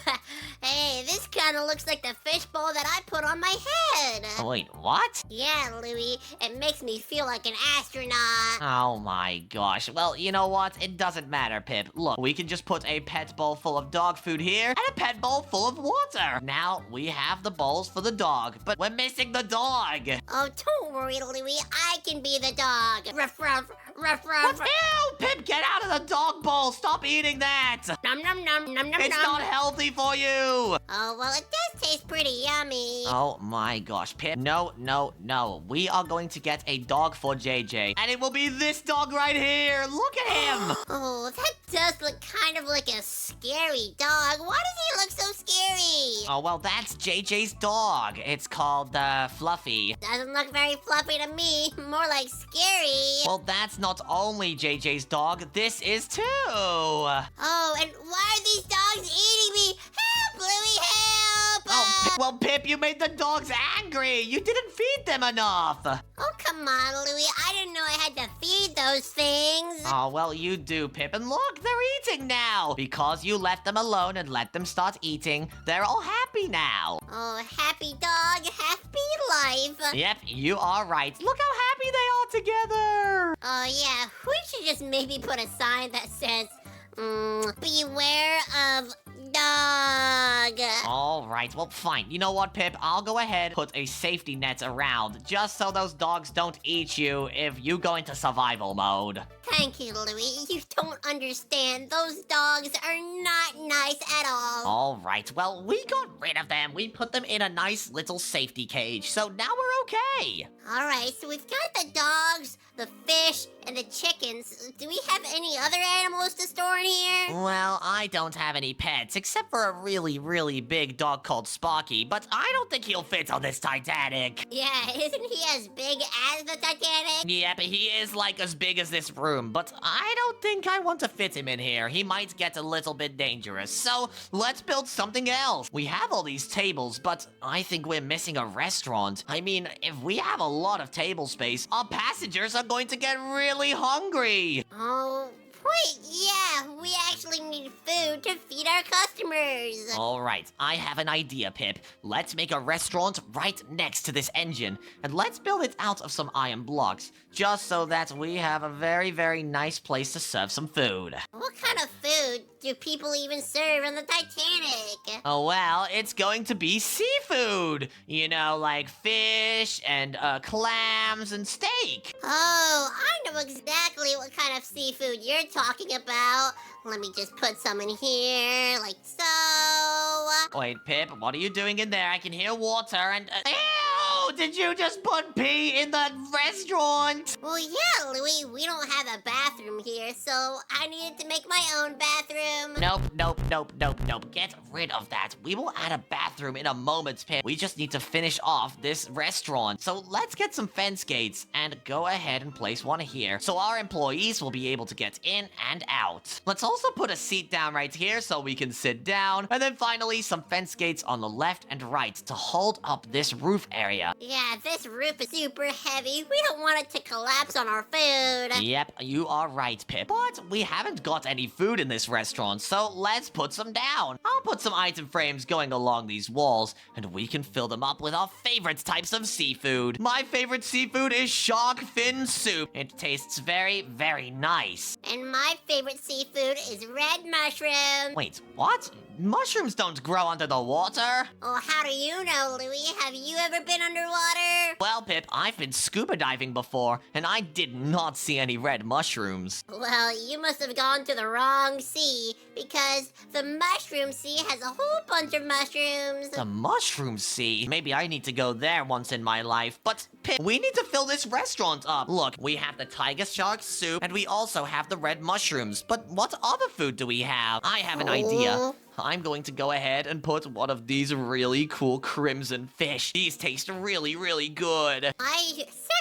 hey, this kind of looks like the fish bowl that I put on my head. Wait, what? Yeah, Louie, it makes me feel like an astronaut. Oh my gosh. Well, you know what? It doesn't matter, Pip. Look, we can just put a pet bowl full of dog food here and a pet bowl full of water. Now we have the bowls for the dog, but we're missing the dog. Oh, don't worry, Louie, I can be the dog. Ruff, ruff, ruff, ruff. Ew, Pip, get out of the dog bowl. Stop eating that. Nom, nom, nom, nom, nom, It's nom. not healthy for you. Oh, well, it does taste pretty yummy. Oh my gosh, Pip. No, no, no. We are going to get a dog for JJ, and it will be this dog right here. Look at him. Oh, that does look kind of like a scary dog. Why does he look so scary? Oh, well, that's JJ's dog. It's called, Fluffy. Doesn't look very fluffy to me. More like scary. Well, that's not only JJ's dog. This is too. Oh, and why are these dogs eating me? Help, Louie, help! Well, Pip, you made the dogs angry. You didn't feed them enough. Oh, come on, Louie. I didn't know I had to feed those things. Oh, well, you do, Pip. And look, they're eating now. Because you left them alone and let them start eating, they're all happy now. Oh, happy dog, happy life. Yep, you are right. Look how happy they are together. Oh, yeah. We should just maybe put a sign that says, beware of dog. All right, well, fine. You know what, Pip? I'll go ahead, put a safety net around, just so those dogs don't eat you if you go into survival mode. Thank you, Louie. You don't understand. Those dogs are not nice at all. All right, well, we got rid of them. We put them in a nice little safety cage, so now we're okay. All right, so we've got the dogs, the fish, and the chickens. Do we have any other animals to store in here? Well, I don't have any pets, except for a really, really big dog called Sparky, but I don't think he'll fit on this Titanic. Yeah, isn't he as big as the Titanic? Yeah, but he is like as big as this room, but I don't think I want to fit him in here. He might get a little bit dangerous, so let's build something else. We have all these tables, but I think we're missing a restaurant. I mean, if we have a lot of table space, our passengers are going to get really hungry. Oh, wait, yeah, we actually need food to feed our customers. All right, I have an idea, Pip. Let's make a restaurant right next to this engine, and let's build it out of some iron blocks, just so that we have a very, very nice place to serve some food. What kind of food do people even serve on the Titanic? Oh, well, it's going to be seafood. You know, like fish and clams and steak. Oh, I know exactly what kind of seafood you're talking about. Let me just put some in here, like so. Wait, Pip, what are you doing in there? I can hear water and... Ew! Did you just put pee in the restaurant? Well, yeah, Louie, we don't have a bathroom here, so I needed to make my own bathroom. Nope. Get rid of that. We will add a bathroom in a moment, Pip. We just need to finish off this restaurant. So let's get some fence gates and go ahead and place one here so our employees will be able to get in and out. Let's also put a seat down right here so we can sit down. And then finally, some fence gates on the left and right to hold up this roof area. Yeah, this roof is super heavy. We don't want it to collapse on our food. Yep, you are right, Pip. But we haven't got any food in this restaurant, so let's put some down. I'll put some item frames going along these walls, and we can fill them up with our favorite types of seafood. My favorite seafood is shark fin soup. It tastes very, very nice. And my favorite seafood is red mushroom. Wait, what? Mushrooms don't grow under the water. Oh, how do you know, Louie? Have you ever been underwater? Well, Pip, I've been scuba diving before, and I did not see any red mushrooms. Well, you must have gone to the wrong sea, because the mushroom sea has a whole bunch of mushrooms. The mushroom sea? Maybe I need to go there once in my life. But, Pip, we need to fill this restaurant up. Look, we have the tiger shark soup, and we also have the red mushrooms. But what other food do we have? I have an idea. I'm going to go ahead and put one of these really cool crimson fish. These taste really, really good. My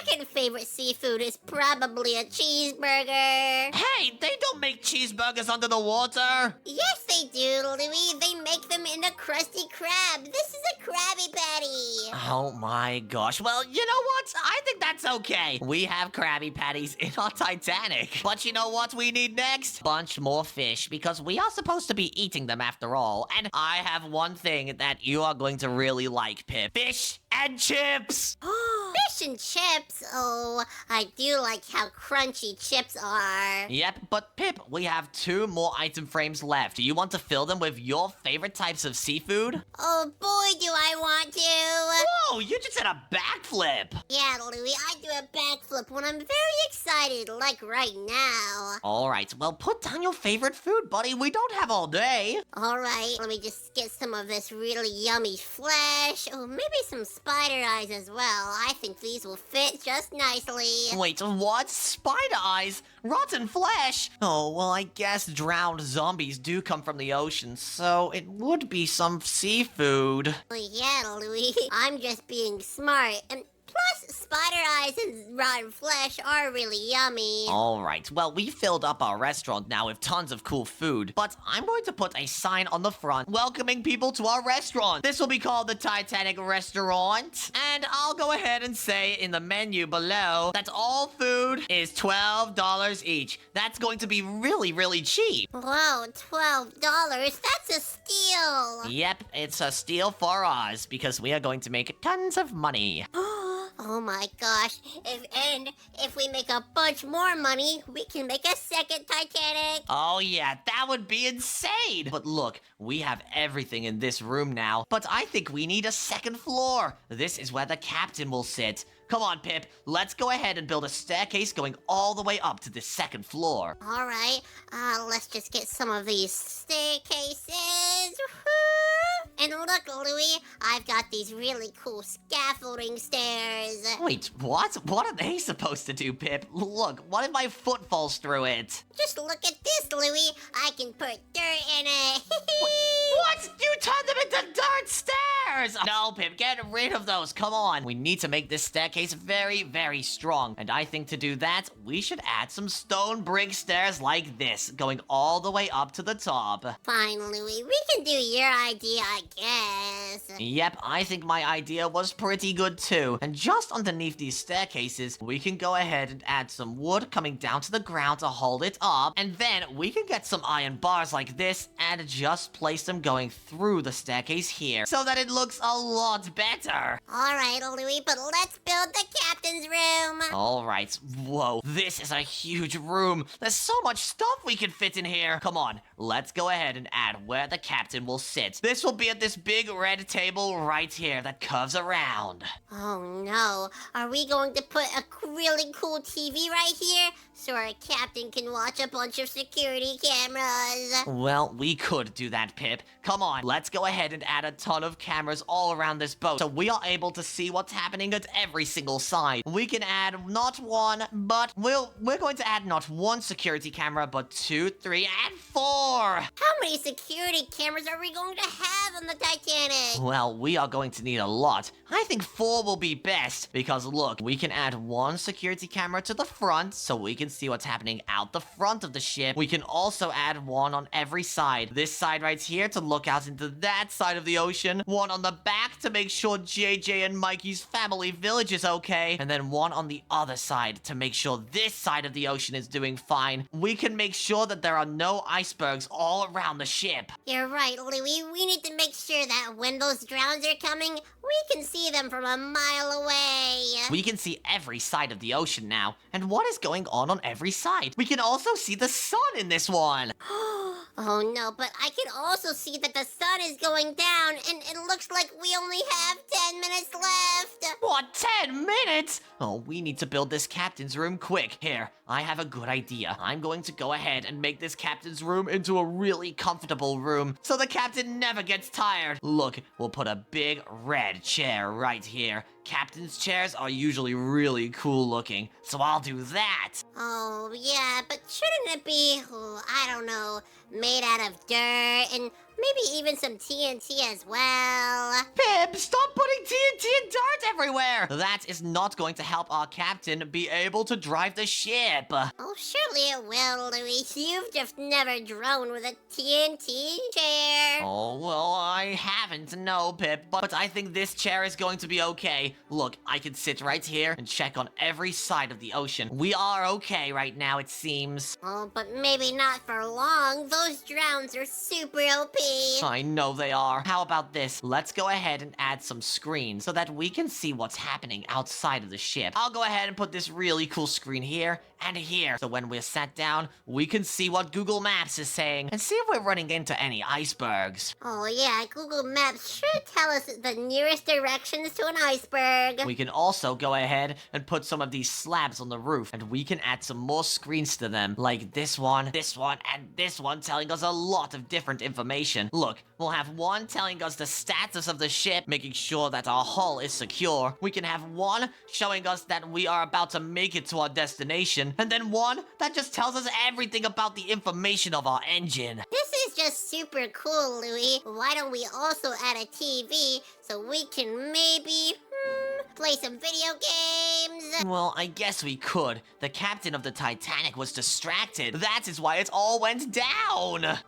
second favorite seafood is probably a cheeseburger. Hey, they don't make cheeseburgers under the water. Yes, they do, Louie. They make them in a Krusty Krab. This is a Krabby Patty. Oh my gosh. Well, you know what? I think that's okay. We have Krabby Patties in our Titanic. But you know what we need next? Bunch more fish, because we are supposed to be eating them after all. And I have one thing that you are going to really like, Pip. Fish and chips. Fish and chips? Oh, I do like how crunchy chips are. Yep, but Pip, we have 2 more item frames left. Do you want to fill them with your favorite types of seafood? Oh boy, do I want to. Whoa, you just did a backflip. Yeah, Louie, I do a backflip when I'm very excited, like right now. All right, well, put down your favorite food, buddy. We don't have all day. All right, let me just get some of this really yummy flesh. Oh, maybe some spider eyes as well. I think these will fit just nicely. Wait, what? Spider eyes? Rotten flesh? Oh, well, I guess drowned zombies do come from the ocean, so it would be some seafood. Well, yeah, Louie, I'm just being smart. And plus, spider eyes and rotten flesh are really yummy. All right, well, we filled up our restaurant now with tons of cool food, but I'm going to put a sign on the front welcoming people to our restaurant. This will be called the Titanic Restaurant, and I'll go ahead and say in the menu below that all food is $12 each. That's going to be really, really cheap. Whoa, $12? That's a steal. Yep, it's a steal for us because we are going to make tons of money. Oh my gosh. If we make a bunch more money, we can make a second Titanic. Oh yeah, that would be insane! But look, we have everything in this room now, but I think we need a second floor. This is where the captain will sit. Come on, Pip, let's go ahead and build a staircase going all the way up to the second floor. All right, let's just get some of these staircases. And look, Louie, I've got these really cool scaffolding stairs. Wait, what? What are they supposed to do, Pip? Look, what if my foot falls through it? Just look at this, Louie. I can put dirt in it. What? You turned them into dirt stairs! No, Pip, get rid of those. Come on. We need to make this staircase very, very strong. And I think to do that, we should add some stone brick stairs like this, going all the way up to the top. Fine, Louie. We can do your idea, I guess. Yep, I think my idea was pretty good too. And just underneath these staircases, we can go ahead and add some wood coming down to the ground to hold it up. And then we can get some iron bars like this and just place them going through the staircase here so that it looks a lot better. Alright, Louie, but let's build the captain's room. Alright, whoa, this is a huge room. There's so much stuff we can fit in here. Come on, let's go ahead and add where the captain will sit. This will be at this big red table right here that curves around. Oh no, are we going to put a really cool TV right here so our captain can watch a bunch of security cameras? Well, we could do that, Pip. Come on, let's go ahead and add a ton of cameras all around this boat so we are able to see what's happening at every single side. We can add not one, but we're going to add not one security camera, but 2, 3, and 4. How many security cameras are we going to have on the Titanic? Well, we are going to need a lot. I think 4 will be best because look, we can add 1 security camera to the front so we can see what's happening out the front of the ship. We can also add 1 on every side. This side right here to look out into that side of the ocean. 1 on the back to make sure JJ and Mikey's family village is okay. And then 1 on the other side to make sure this side of the ocean is doing fine. We can make sure that there are no icebergs all around the ship. You're right, Louie. We need to make sure that when those drowns are coming, we can see them from a mile away. We can see every side of the ocean now, and what is going on every side. We can also see the sun in this one. Oh no, but I can also see that the sun is going down, and it looks like we only have 10 minutes left. What, 10 minutes? Oh, we need to build this captain's room quick. Here, I have a good idea. I'm going to go ahead and make this captain's room into a really comfortable room so the captain never gets tired. Look, we'll put a big red chair right here. Captain's chairs are usually really cool looking, so I'll do that. Oh, yeah, but shouldn't it be, I don't know, made out of dirt and maybe even some TNT as well? Pip, stop putting TNT and dirt everywhere! That is not going to help our captain be able to drive the ship. Oh, surely it will, Louie. You've just never drone with a TNT chair. Oh, well, I haven't, no, Pip, but I think this chair is going to be okay. Look, I can sit right here and check on every side of the ocean. We are okay right now, it seems. Oh, but maybe not for long. Those drowns are super OP. I know they are. How about this? Let's go ahead and add some screens so that we can see what's happening outside of the ship. I'll go ahead and put this really cool screen here and here. So when we're sat down, we can see what Google Maps is saying and see if we're running into any icebergs. Oh yeah, Google Maps should tell us the nearest directions to an iceberg. We can also go ahead and put some of these slabs on the roof, and we can add some more screens to them, like this one, and this one telling us a lot of different information. Look, we'll have one telling us the status of the ship, making sure that our hull is secure. We can have one showing us that we are about to make it to our destination, and then one that just tells us everything about the information of our engine. This is just super cool, Louie. Why don't we also add a TV so we can maybe play some video games? Well, I guess we could. The captain of the Titanic was distracted. That is why it all went down.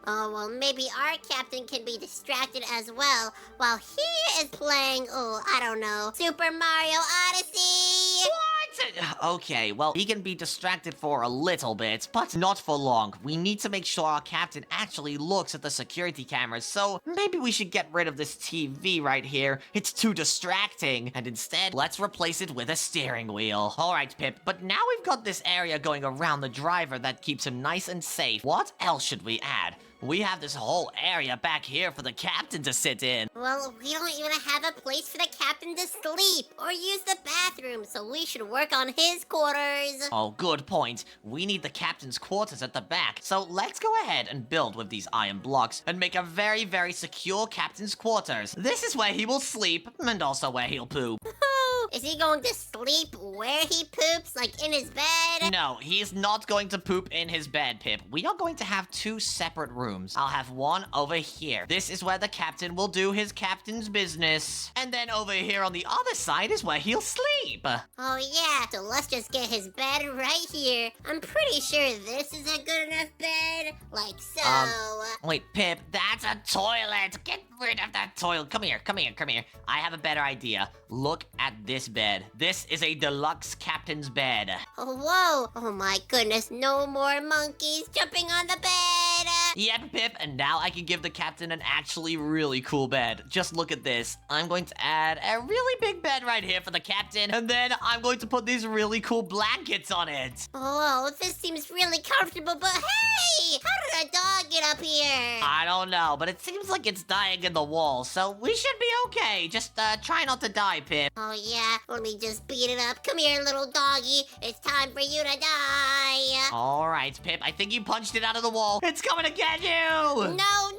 Oh, well, maybe our captain can be distracted as well while he is playing, I don't know, Super Mario Odyssey. What? Okay, well, he can be distracted for a little bit, but not for long. We need to make sure our captain actually looks at the security cameras, so maybe we should get rid of this TV right here. It's too distracting, and instead, let's replace it with a steering wheel. Alright, Pip, but now we've got this area going around the driver that keeps him nice and safe. What else should we add? We have this whole area back here for the captain to sit in. Well, we don't even have a place for the captain to sleep or use the bathroom, so we should work on his quarters. Oh, good point. We need the captain's quarters at the back, so let's go ahead and build with these iron blocks and make a very, very secure captain's quarters. This is where he will sleep, and also where he'll poop. Is he going to sleep where he poops, like in his bed? No, he's not going to poop in his bed, Pip. We are going to have 2 separate rooms. I'll have one over here. This is where the captain will do his captain's business. And then over here on the other side is where he'll sleep. Oh yeah, so let's just get his bed right here. I'm pretty sure this is a good enough bed. Like so. Wait, Pip, that's a toilet. Get rid of that toilet. Come here. I have a better idea. Look at this bed. This is a deluxe captain's bed. Oh, whoa. Oh, my goodness. No more monkeys jumping on the bed. Yep, Pip, and now I can give the captain an actually really cool bed. Just look at this. I'm going to add a really big bed right here for the captain, and then I'm going to put these really cool blankets on it. Oh, this seems really comfortable, but hey! How did a dog get up here? I don't know, but it seems like it's dying in the wall, so we should be okay. Just try not to die, Pip. Oh, yeah. Let me just beat it up. Come here, little doggy. It's time for you to die. All right, Pip, I think you punched it out of the wall. It's coming to get you! No!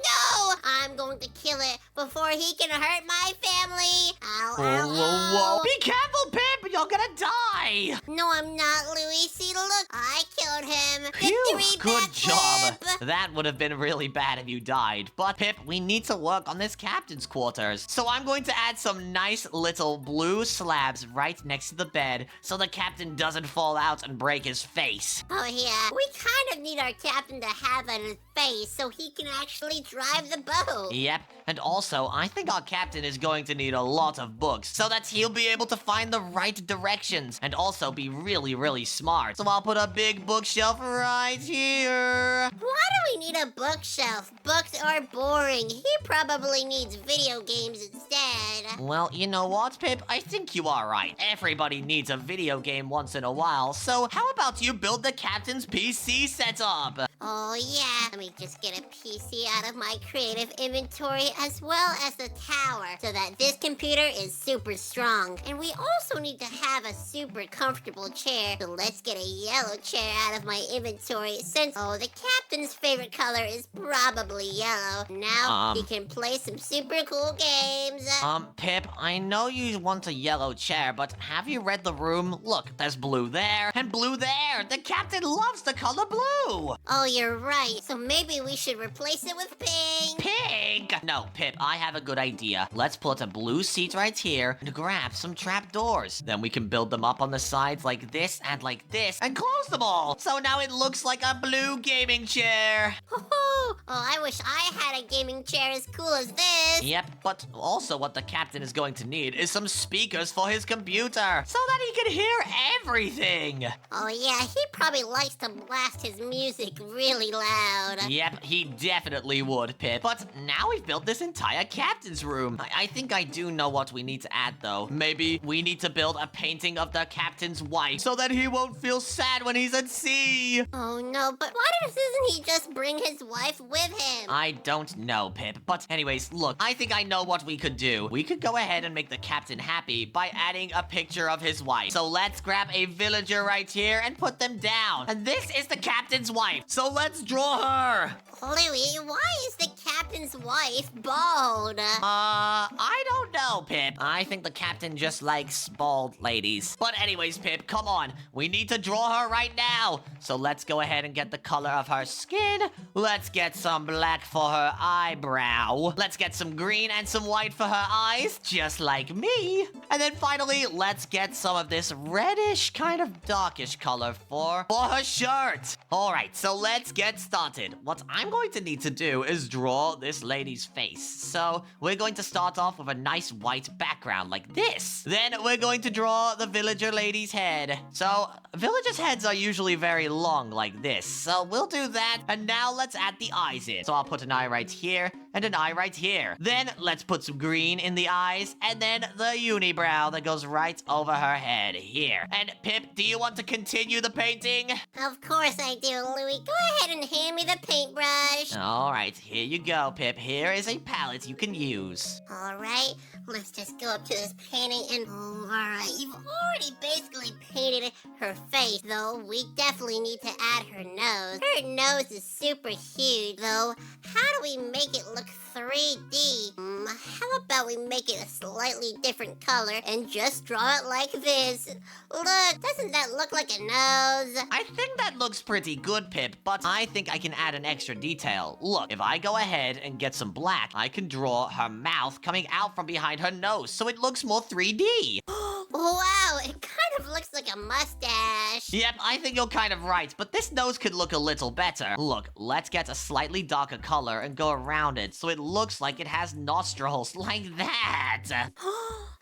I'm going to kill it before he can hurt my family. Ow, Whoa. Be careful, Pip! You're gonna die! No, I'm not, Louie. See, look, I killed him. Phew, Victory good job. backflip. That would have been really bad if you died. But, Pip, we need to work on this captain's quarters. So I'm going to add some nice little blue slabs right next to the bed so the captain doesn't fall out and break his face. Oh, yeah. We kind of need our captain to have a face so he can actually drive the boat. Yep, and also, I think our captain is going to need a lot of books so that he'll be able to find the right directions and also be really, really smart. So I'll put a big bookshelf right here. Why do we need a bookshelf? Books are boring. He probably needs video games instead. Well, you know what, Pip? I think you are right. Everybody needs a video game once in a while, so how about you build the captain's PC setup? Oh, yeah. Let me just get a PC out of my creative inventory as well as the tower so that this computer is super strong. And we also need to have a super comfortable chair. So let's get a yellow chair out of my inventory since, the captain's favorite color is probably yellow. Now he can play some super cool games. Pip, I know you want a yellow chair, but have you read the room? Look, there's blue there and blue there. The captain loves the color blue. Oh, you're right. So maybe we should replace it with pink. Pink? No, Pip, I have a good idea. Let's put a blue seat right here and grab some trapdoors. Then we can build them up on the sides like this and close them all. So now it looks like a blue gaming chair. Oh, I wish I had a gaming chair as cool as this. Yep, but also what the captain is going to need is some speakers for his computer so that he can hear everything. Oh yeah, he probably likes to blast his music really loud. Yep, he definitely would, Pip. But now we've built this entire captain's room. I think I do know what we need to add, though. Maybe we need to build a painting of the captain's wife so that he won't feel sad when he's at sea. Oh no, but why doesn't he just bring his wife with him? I don't know, Pip. But anyways, look, I think I know what we could do. We could go ahead and make the captain happy by adding a picture of his wife. So let's grab a villager right here and put them down. And this is the captain's wife. So let's draw her. Louie, why is the captain's wife bald? I don't know, Pip. I think the captain just likes bald ladies. But anyways, Pip, come on. We need to draw her right now. So let's go ahead and get the color of her skin. Let's get some black for her eyebrow. Let's get some green and some white for her eyes, just like me. And then finally, let's get some of this reddish, kind of darkish color for her shirt. All right, so let's get started. What I'm going to need to do is draw this lady's face. So we're going to start off with a nice white background like this. Then we're going to draw the villager lady's head. So villagers' heads are usually very long like this. So we'll do that. And now let's add the eyes in. So I'll put an eye right here and an eye right here. Then let's put some green in the eyes and then the unibrow that goes right over her head here. And Pip, do you want to continue the painting? Of course I do, Louie. Go ahead and hand me the paintbrush. All right, here you go, Pip. Here is a palette you can use. All right, let's just go up to this painting and... all right, you've already basically painted her face, though we definitely need to add her nose. Her nose is super huge, though. How do we make it look 3D? How about we make it a slightly different color and just draw it like this? Look, doesn't that look like a nose? I think that looks pretty good, Pip, but I think I can add an extra detail. Look, if I go ahead and get some black, I can draw her mouth coming out from behind her nose, so it looks more 3D. Wow, it kind of looks like a mustache. Yep, I think you're kind of right, but this nose could look a little better. Look, let's get a slightly darker color and go around it so it looks like it has nostrils, like that.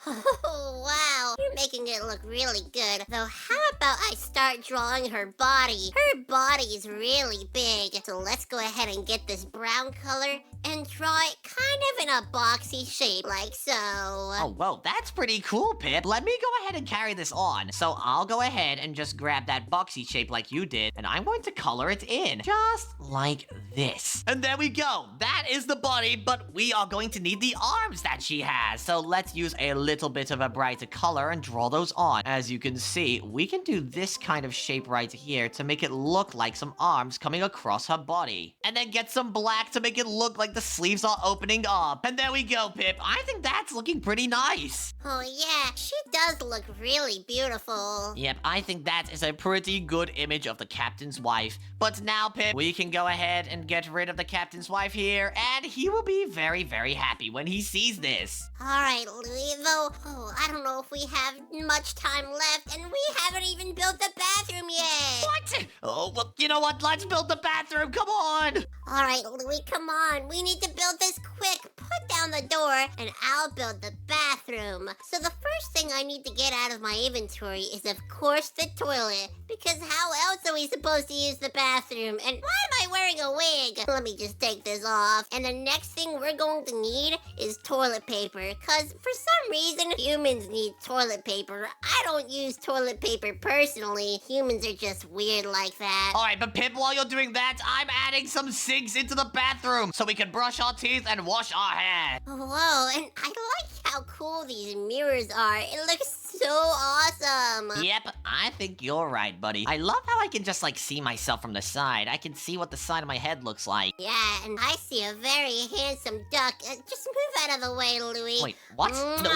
Oh, wow. You're making it look really good. Though, how about I start drawing her body? Her body is really big. So let's go ahead and get this brown color and draw it kind of in a boxy shape, like so. Oh, whoa, that's pretty cool, Pip. Let me go ahead and carry this on. So I'll go ahead and just grab that boxy shape like you did, and I'm going to color it in, just like this. And there we go. That is the body, but we are going to need the arms that she has. So let's use a little bit of a brighter color and draw those on. As you can see, we can do this kind of shape right here to make it look like some arms coming across her body. And then get some black to make it look like the sleeves are opening up. And there we go, Pip. I think that's looking pretty nice. Oh yeah, she does look really beautiful. Yep, I think that is a pretty good image of the captain's wife. But now, Pip, we can go ahead and get rid of the captain's wife here, and he will be very, very happy when he sees this. Alright, Louie, though, I don't know if we have much time left, and we haven't even built the bathroom yet. What? Oh, well, you know what? Let's build the bathroom. Come on. Alright, Louie, come on. We need to build this quick. Put down the door, and I'll build the bathroom. So the first thing I need to get out of my inventory is, of course, the toilet. Because how else are we supposed to use the bathroom? And why am I wearing a wig? Let me just take this off. And the next thing we're going to need is toilet paper. Because for some reason, humans need toilet paper. I don't use toilet paper personally. Humans are just weird like that. All right, but Pip, while you're doing that, I'm adding some sinks into the bathroom so we can brush our teeth and wash our hands. Whoa, and I like how cool these mirrors are. It looks so awesome. Yep, I think you're right, buddy. I love how I can just, like, see myself from the side. I can see what the side of my head looks like. Yeah, and I see a very handsome duck. Just move out of the way, Louie. Wait, what? No.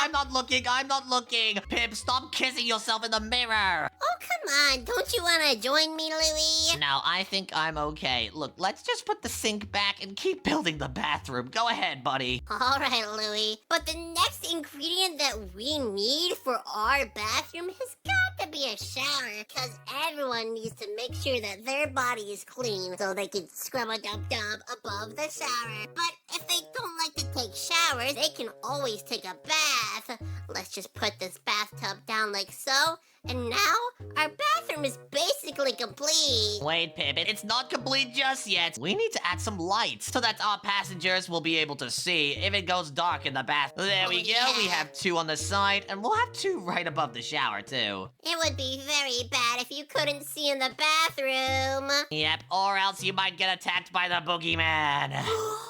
I'm not looking. Pip, stop kissing yourself in the mirror. Oh, come on. Don't you want to join me, Louie? No, I think I'm okay. Look, let's just put the sink back and keep building the bathroom. Go ahead, buddy. All right, Louie. But the next ingredient that we need for our bathroom has got to be a shower. Because everyone needs to make sure that their body is clean so they can scrub-a-dub-dub above the shower. But if they don't like to take showers, they can always take a bath. Let's just put this bathtub down like so. And now, our bathroom is basically complete. Wait, Pip, it's not complete just yet. We need to add some lights so that our passengers will be able to see if it goes dark in the bath. There we go. Yeah. We have 2 on the side, and we'll have 2 right above the shower, too. It would be very bad if you couldn't see in the bathroom. Yep, or else you might get attacked by the boogeyman.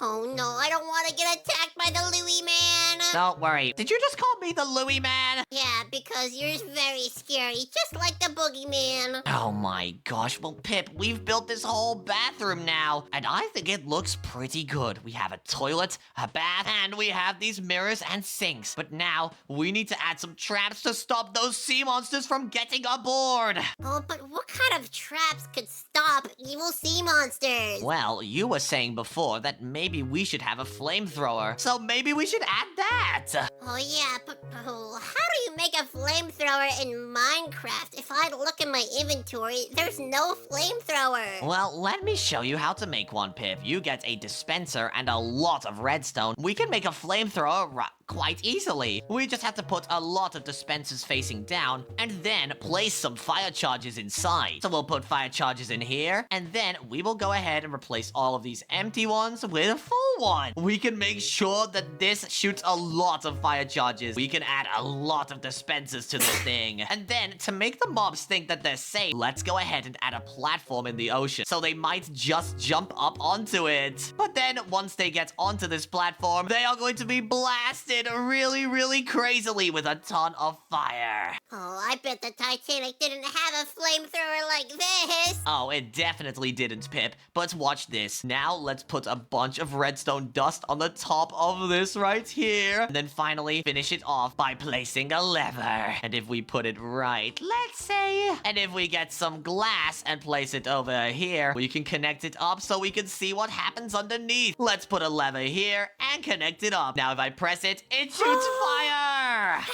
Oh no, I don't want to get attacked by the Louie man. Don't worry. Did you just call me the Louie man? Yeah, because you're very scary, just like the boogeyman. Oh my gosh, well Pip, we've built this whole bathroom now, and I think it looks pretty good. We have a toilet, a bath, and we have these mirrors and sinks. But now, we need to add some traps to stop those sea monsters from getting aboard. Oh, but what kind of traps could stop evil sea monsters? Well, you were saying before that maybe we should have a flamethrower, so maybe we should add that. Oh yeah, but how do you make a flamethrower in Minecraft? If I look in my inventory, there's no flamethrower. Well, let me show you how to make one, Pip. You get a dispenser and a lot of redstone. We can make a flamethrower quite easily. We just have to put a lot of dispensers facing down and then place some fire charges inside. So we'll put fire charges in here, and then we will go ahead and replace all of these empty ones with a full one. We can make sure that this shoots a lot of fire charges. We can add a lot of dispensers to this thing. And then to make the mobs think that they're safe, let's go ahead and add a platform in the ocean so they might just jump up onto it. But then once they get onto this platform, they are going to be blasted really, really crazily with a ton of fire. Oh, I bet the Titanic didn't have a flamethrower like this. Oh, it definitely didn't, Pip. But watch this. Now let's put a bunch of redstone dust on the top of this right here. And then finally finish it off by placing a lever. And if we put it right, let's say, and if we get some glass and place it over here, we can connect it up so we can see what happens underneath. Let's put a lever here and connect it up. Now if I press it, it shoots fire!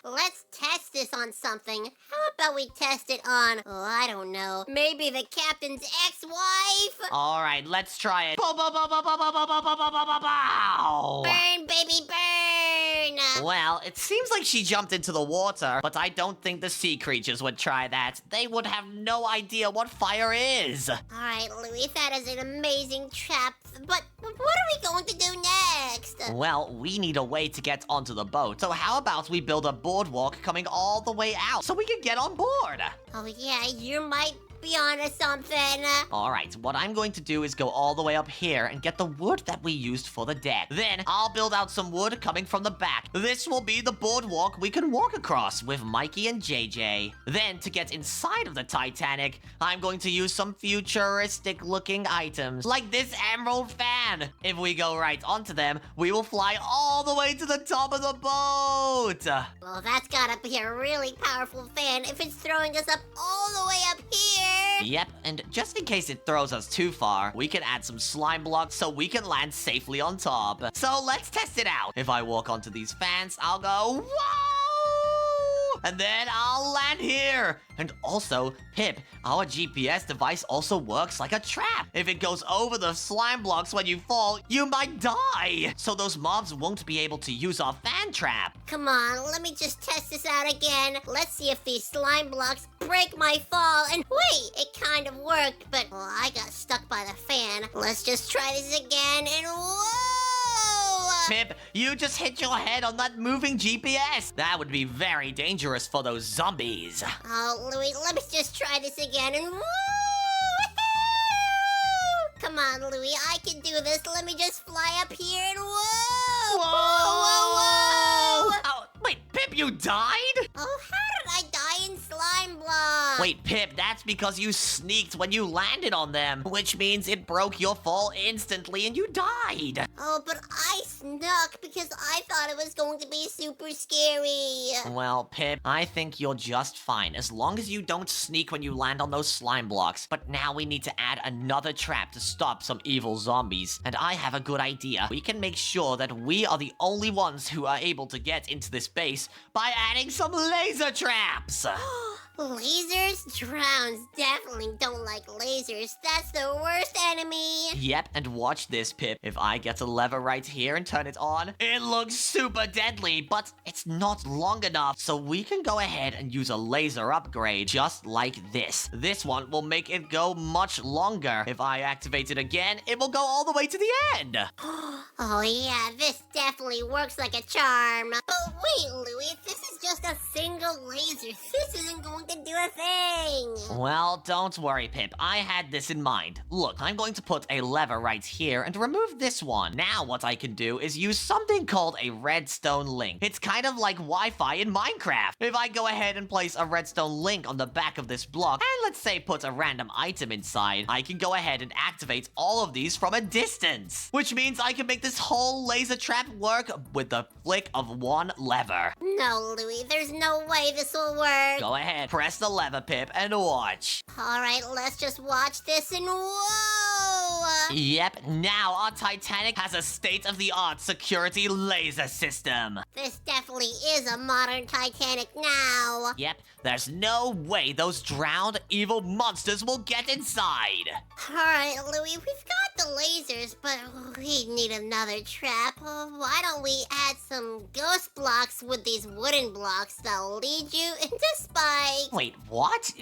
Let's test this on something. How about we test it on, oh, I don't know, maybe the captain's ex-wife? All right, let's try it. Bow, bow, bow, bow, bow, bow, bow, bow, bow, bow, bow, bow. Burn, baby, burn! Well, it seems like she jumped into the water, but I don't think the sea creatures would try that. They would have no idea what fire is. All right, Louie, that is an amazing trap, but what are we going to do next? Well, we need a way to get onto the boat, so how about we build a boardwalk coming all the way out so we can get on board? Oh yeah, you might be onto something. All right, what I'm going to do is go all the way up here and get the wood that we used for the deck. Then I'll build out some wood coming from the back. This will be the boardwalk we can walk across with Mikey and JJ. Then to get inside of the Titanic, I'm going to use some futuristic looking items like this emerald fan. If we go right onto them, we will fly all the way to the top of the boat. Well, that's gotta be a really powerful fan if it's throwing us up all the way up here. Yep, and just in case it throws us too far, we can add some slime blocks so we can land safely on top. So let's test it out. If I walk onto these fans, I'll go, whoa! And then I'll land here. And also, Pip, our GPS device also works like a trap. If it goes over the slime blocks when you fall, you might die. So those mobs won't be able to use our fan trap. Come on, let me just test this out again. Let's see if these slime blocks break my fall. And wait, it kind of worked, but well, I got stuck by the fan. Let's just try this again, and whoa! Pip, you just hit your head on that moving GPS. That would be very dangerous for those zombies. Oh, Louie, let me just try this again, and woo! Come on, Louie, I can do this. Let me just fly up here, and whoa! Whoa! Whoa, whoa, whoa! Oh, wait, Pip, you died? Oh, how did I die in slime blocks? Wait, Pip, that's because you sneaked when you landed on them, which means it broke your fall instantly and you died. Oh, but I snuck because I thought it was going to be super scary. Well, Pip, I think you're just fine as long as you don't sneak when you land on those slime blocks. But now we need to add another trap to stop some evil zombies. And I have a good idea. We can make sure that we are the only ones who are able to get into this base by adding some laser traps. Lasers? Drowns definitely don't like lasers. That's the worst enemy. Yep, and watch this, Pip. If I get a lever right here and turn it on, it looks super deadly, but it's not long enough. So we can go ahead and use a laser upgrade, just like this. This one will make it go much longer. If I activate it again, it will go all the way to the end. Oh yeah, this definitely works like a charm. But wait, Louie, this is just a single laser. This isn't going to do a thing. Well, don't worry, Pip. I had this in mind. Look, I'm going to put a lever right here and remove this one. Now what I can do is use something called a redstone link. It's kind of like Wi-Fi in Minecraft. If I go ahead and place a redstone link on the back of this block, and let's say put a random item inside, I can go ahead and activate all of these from a distance. Which means I can make this whole laser trap work with the flick of one lever. No, Louie, there's no way this will work. Go ahead, press the lever, Pip, and watch. All right, let's just watch this and whoa! Yep, now our Titanic has a state-of-the-art security laser system. This definitely is a modern Titanic now. Yep, there's no way those drowned evil monsters will get inside. All right, Louie, we've got the lasers, but we need another trap. Why don't we add some ghost blocks with these wooden blocks that'll lead you into spikes? Wait, what?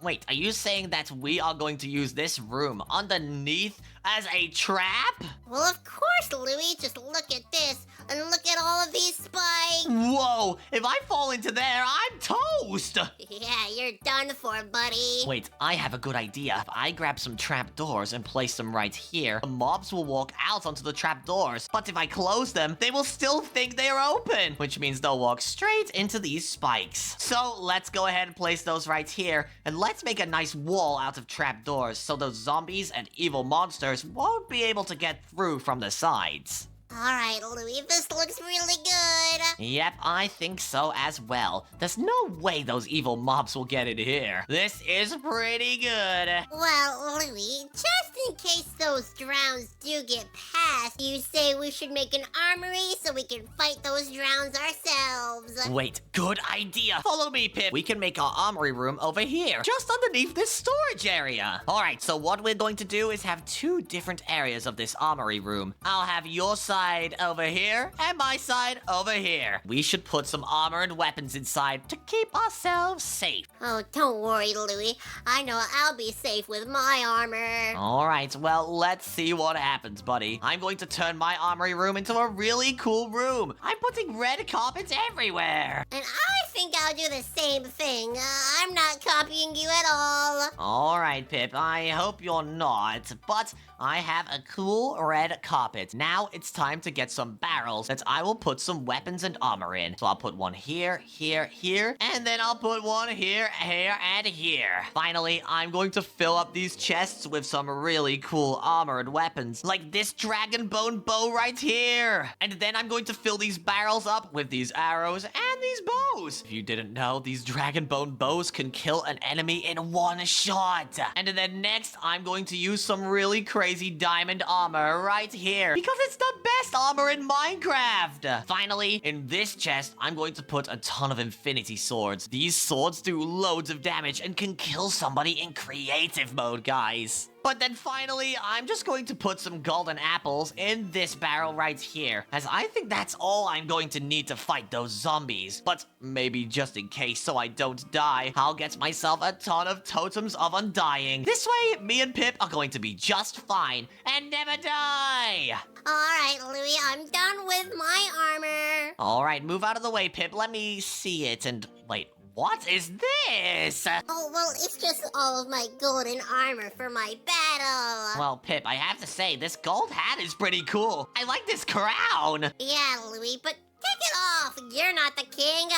Wait, are you saying that we are going to use this room underneath as a trap? Well, of course, Louie. Just look at this and look at all of these spikes. Whoa, if I fall into there, I'm toast! Yeah, you're done for, buddy. Wait, I have a good idea. If I grab some trapdoors and place them right here, the mobs will walk out onto the trapdoors. But if I close them, they will still think they are open, which means they'll walk straight into these spikes. So let's go ahead and place those right here, and let's make a nice wall out of trapdoors so those zombies and evil monsters won't be able to get through from the sides. Alright, Louie, this looks really good. Yep, I think so as well. There's no way those evil mobs will get in here. This is pretty good. Well, Louie, just in case those drowns do get past, you say we should make an armory so we can fight those drowns ourselves. Wait, good idea. Follow me, Pip. We can make our armory room over here, just underneath this storage area. All right, so what we're going to do is have two different areas of this armory room. I'll have your side over here and my side over here. We should put some armor and weapons inside to keep ourselves safe. Oh, don't worry, Louie. I know I'll be safe with my armor. All right, well, let's see what happens, buddy. I'm going to turn my armory room into a really cool room. I'm putting red carpets everywhere. And I think I'll do the same thing. I'm not copying you at all. All right, Pip, I hope you're not, but I have a cool red carpet. Now it's time to get some barrels that I will put some weapons and armor in. So I'll put one here, here, here, and then I'll put one here, here, and here. Finally, I'm going to fill up these chests with some really cool armor and weapons, like this dragon bone bow right here. And then I'm going to fill these barrels up with these arrows and these bows. If you didn't know, these dragon bone bows can kill an enemy in one shot. And then next, I'm going to use some really crazy diamond armor right here, because it's the best armor in Minecraft. Finally, in this chest, I'm going to put a ton of infinity swords. These swords do loads of damage and can kill somebody in creative mode, guys. But then finally, I'm just going to put some golden apples in this barrel right here, as I think that's all I'm going to need to fight those zombies. But maybe just in case so I don't die, I'll get myself a ton of totems of undying. This way, me and Pip are going to be just fine and never die. Alright, Louie, I'm done with my armor. All right, move out of the way, Pip. Let me see it and wait. What is this? Oh, well, it's just all of my golden armor for my battle. Well, Pip, I have to say, this gold hat is pretty cool. I like this crown. Yeah, Louie, but take it off. You're not the king.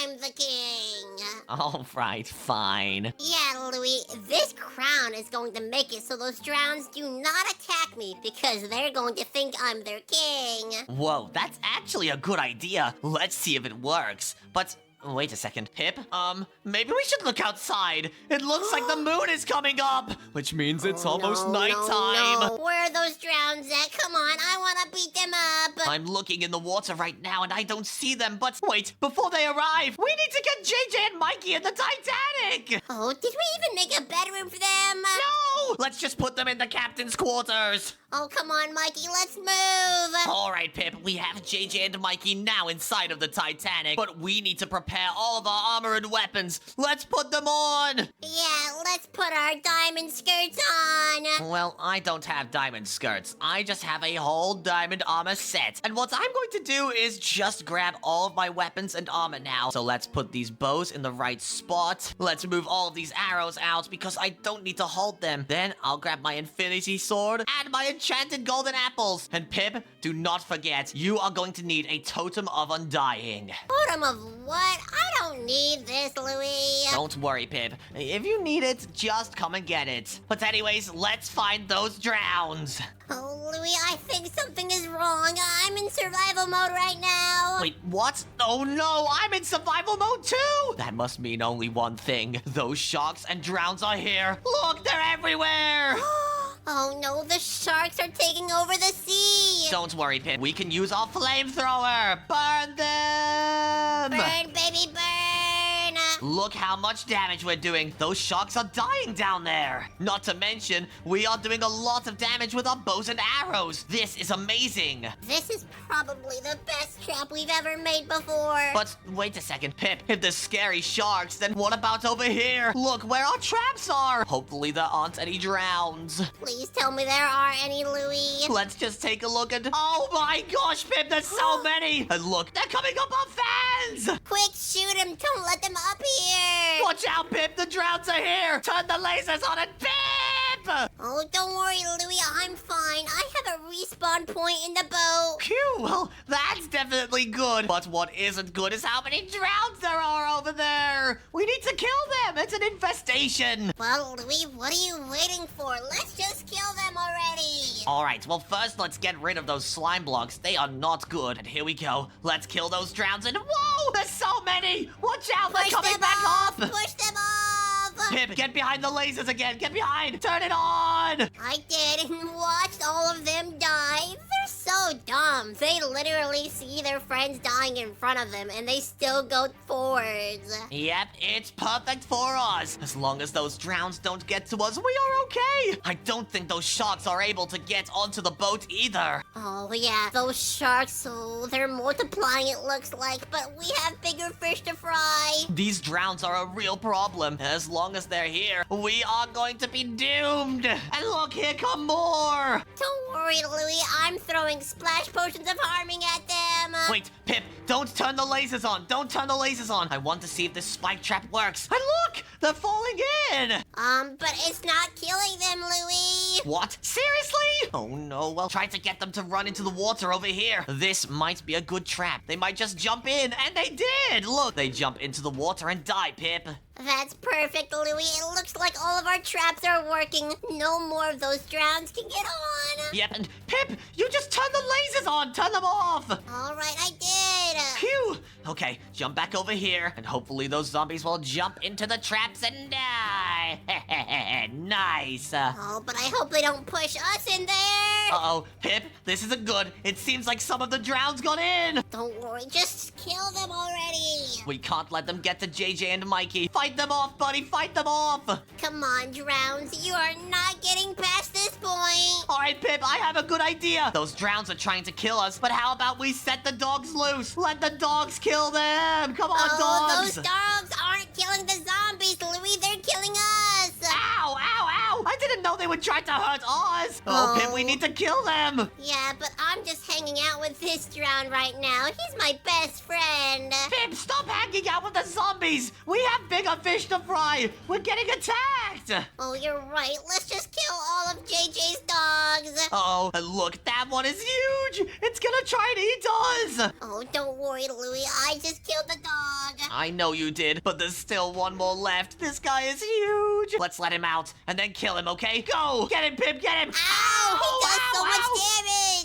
I'm the king. All right, fine. Yeah, Louie, this crown is going to make it so those drowns do not attack me because they're going to think I'm their king. Whoa, that's actually a good idea. Let's see if it works. But wait a second, Pip. Maybe we should look outside. It looks like the moon is coming up, which means it's almost nighttime. No. Where are those drowns at? Come on, I want to beat them up. I'm looking in the water right now and I don't see them, but wait, before they arrive, we need to get JJ and Mikey in the Titanic! Oh, did we even make a bedroom for them? No! Let's just put them in the captain's quarters. Oh, come on, Mikey, let's move. All right, Pip, we have JJ and Mikey now inside of the Titanic, but we need to prepare all of our armor and weapons. Let's put them on. Yeah, let's put our diamond skirts on. Well, I don't have diamond skirts. I just have a whole diamond armor set. And what I'm going to do is just grab all of my weapons and armor now. So let's put these bows in the right spot. Let's move all of these arrows out because I don't need to hold them. Then I'll grab my infinity sword and my enchanted golden apples. And Pip, do not forget, you are going to need a totem of undying. Totem of what? I don't need this, Louie. Don't worry, Pip. If you need it, just come and get it. But anyways, let's find those drowns. Oh, Louie, I think something is wrong. I'm in survival mode right now. Wait, what? Oh no, I'm in survival mode too! That must mean only one thing. Those sharks and drowns are here. Look, they're everywhere! Oh no, the sharks are taking over the sea. Don't worry, Pip. We can use our flamethrower. Burn them! Burn, baby, burn. Look how much damage we're doing. Those sharks are dying down there. Not to mention, we are doing a lot of damage with our bows and arrows. This is amazing. This is probably the best trap we've ever made before. But wait a second, Pip. If there's scary sharks, then what about over here? Look where our traps are. Hopefully there aren't any drowns. Please tell me there are any, Louie. Let's just take a look and... Oh my gosh, Pip, there's so many. And look, they're coming up our fans. Quick, shoot them. Don't let them up here. Watch out, Pip. The drowns are here. Turn the lasers on and Pip. Oh, don't worry, Louie. I'm fine. I have a respawn point in the boat. Phew, well, that's definitely good. But what isn't good is how many drowns there are over there. water. We need to kill them. It's an infestation. Well, Louie, what are you waiting for? Let's just kill them already. All right, well, first let's get rid of those slime blocks. They are not good. And here we go. Let's kill those drowns. And whoa, there's so many. Watch out, they're coming back up. Push them off. Pip, get behind the lasers again. Get behind. Turn it on. I did and watched all of them die. They're so dumb. They literally see their friends dying in front of them and they still go forwards. Yep, it's perfect for us. As long as those drowns don't get to us, we are okay. I don't think those sharks are able to get onto the boat either. Oh yeah, those sharks, so they're multiplying it looks like, but we have bigger fish to fry. These drowns are a real problem. As long as they're here, we are going to be doomed. And look, here come more. Don't worry, Louie, I'm throwing splash potions of harming at them. Wait, Pip, don't turn the lasers on. Don't turn the lasers on. I want to see if this spike trap works. And look, they're falling in. But it's not killing them, Louie. What? Seriously? Oh no, well, try to get them to run into the water over here. This might be a good trap. They might just jump in, and they did. Look, they jump into the water and die, Pip. That's perfect, Louie. It looks like all of our traps are working. No more of those drowns can get on. Yep, and Pip, you just turn the lasers on. Turn them off. All right, I did. Phew. Okay, jump back over here, and hopefully those zombies will jump into the traps and die. Nice. Oh, but I hope they don't push us in there. Uh-oh, Pip, this isn't good. It seems like some of the drowns got in. Don't worry, just kill them already. We can't let them get to JJ and Mikey. Fight them off, buddy, fight them off. Come on, drowns, you are not getting past this point. All right, Pip, I have a good idea. Those drowns are trying to kill us, but how about we set the dogs loose? Let the dogs kill them. Come on, dogs. Those dogs aren't killing the zombies, Louie. They're killing us. Ow, ow, ow. I didn't know they would try to hurt us. Oh, Pip, we need to kill them. Yeah, but I'm just hanging out with this drown right now. He's my best friend. Pip, stop hanging out with the zombies. We have bigger fish to fry. We're getting attacked. Oh, you're right. Let's just kill all of JJ's dogs. Uh-oh, and look, that one is huge. It's gonna try and eat us. Oh, don't worry, Louie. I just killed the dog. I know you did, but there's still one more left. This guy is huge. Let's let him out and then kill him, okay? Go! Get him, Pip, get him! Ow! He does so ow. much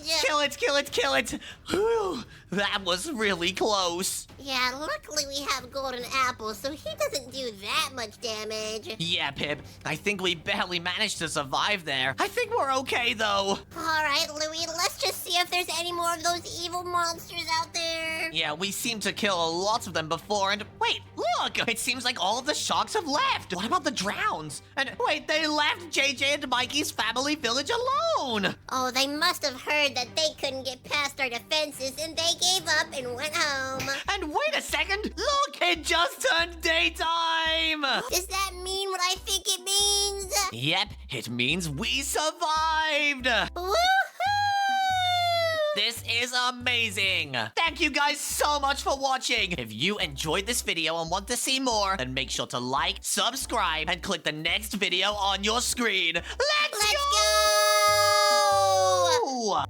damage! Kill it, kill it, kill it! Whew, that was really close. Yeah, luckily we have golden apples, so he doesn't do that much damage. Yeah, Pip, I think we barely managed to survive there. I think we're okay, though. Alright, Louie, let's just see if there's any more of those evil monsters out there. Yeah, we seem to kill lots of them before, and wait, look! It seems like all of the sharks have left. What about the drowns? And wait, they left JJ and Mikey's family village alone. Oh, they must have heard that they couldn't get past our defenses, and they gave up and went home. And wait a second! Look! It just turned daytime! Does that mean what I think it means? Yep, it means we survived! Woohoo! This is amazing! Thank you guys so much for watching! If you enjoyed this video and want to see more, then make sure to like, subscribe, and click the next video on your screen. Let's go! Oh,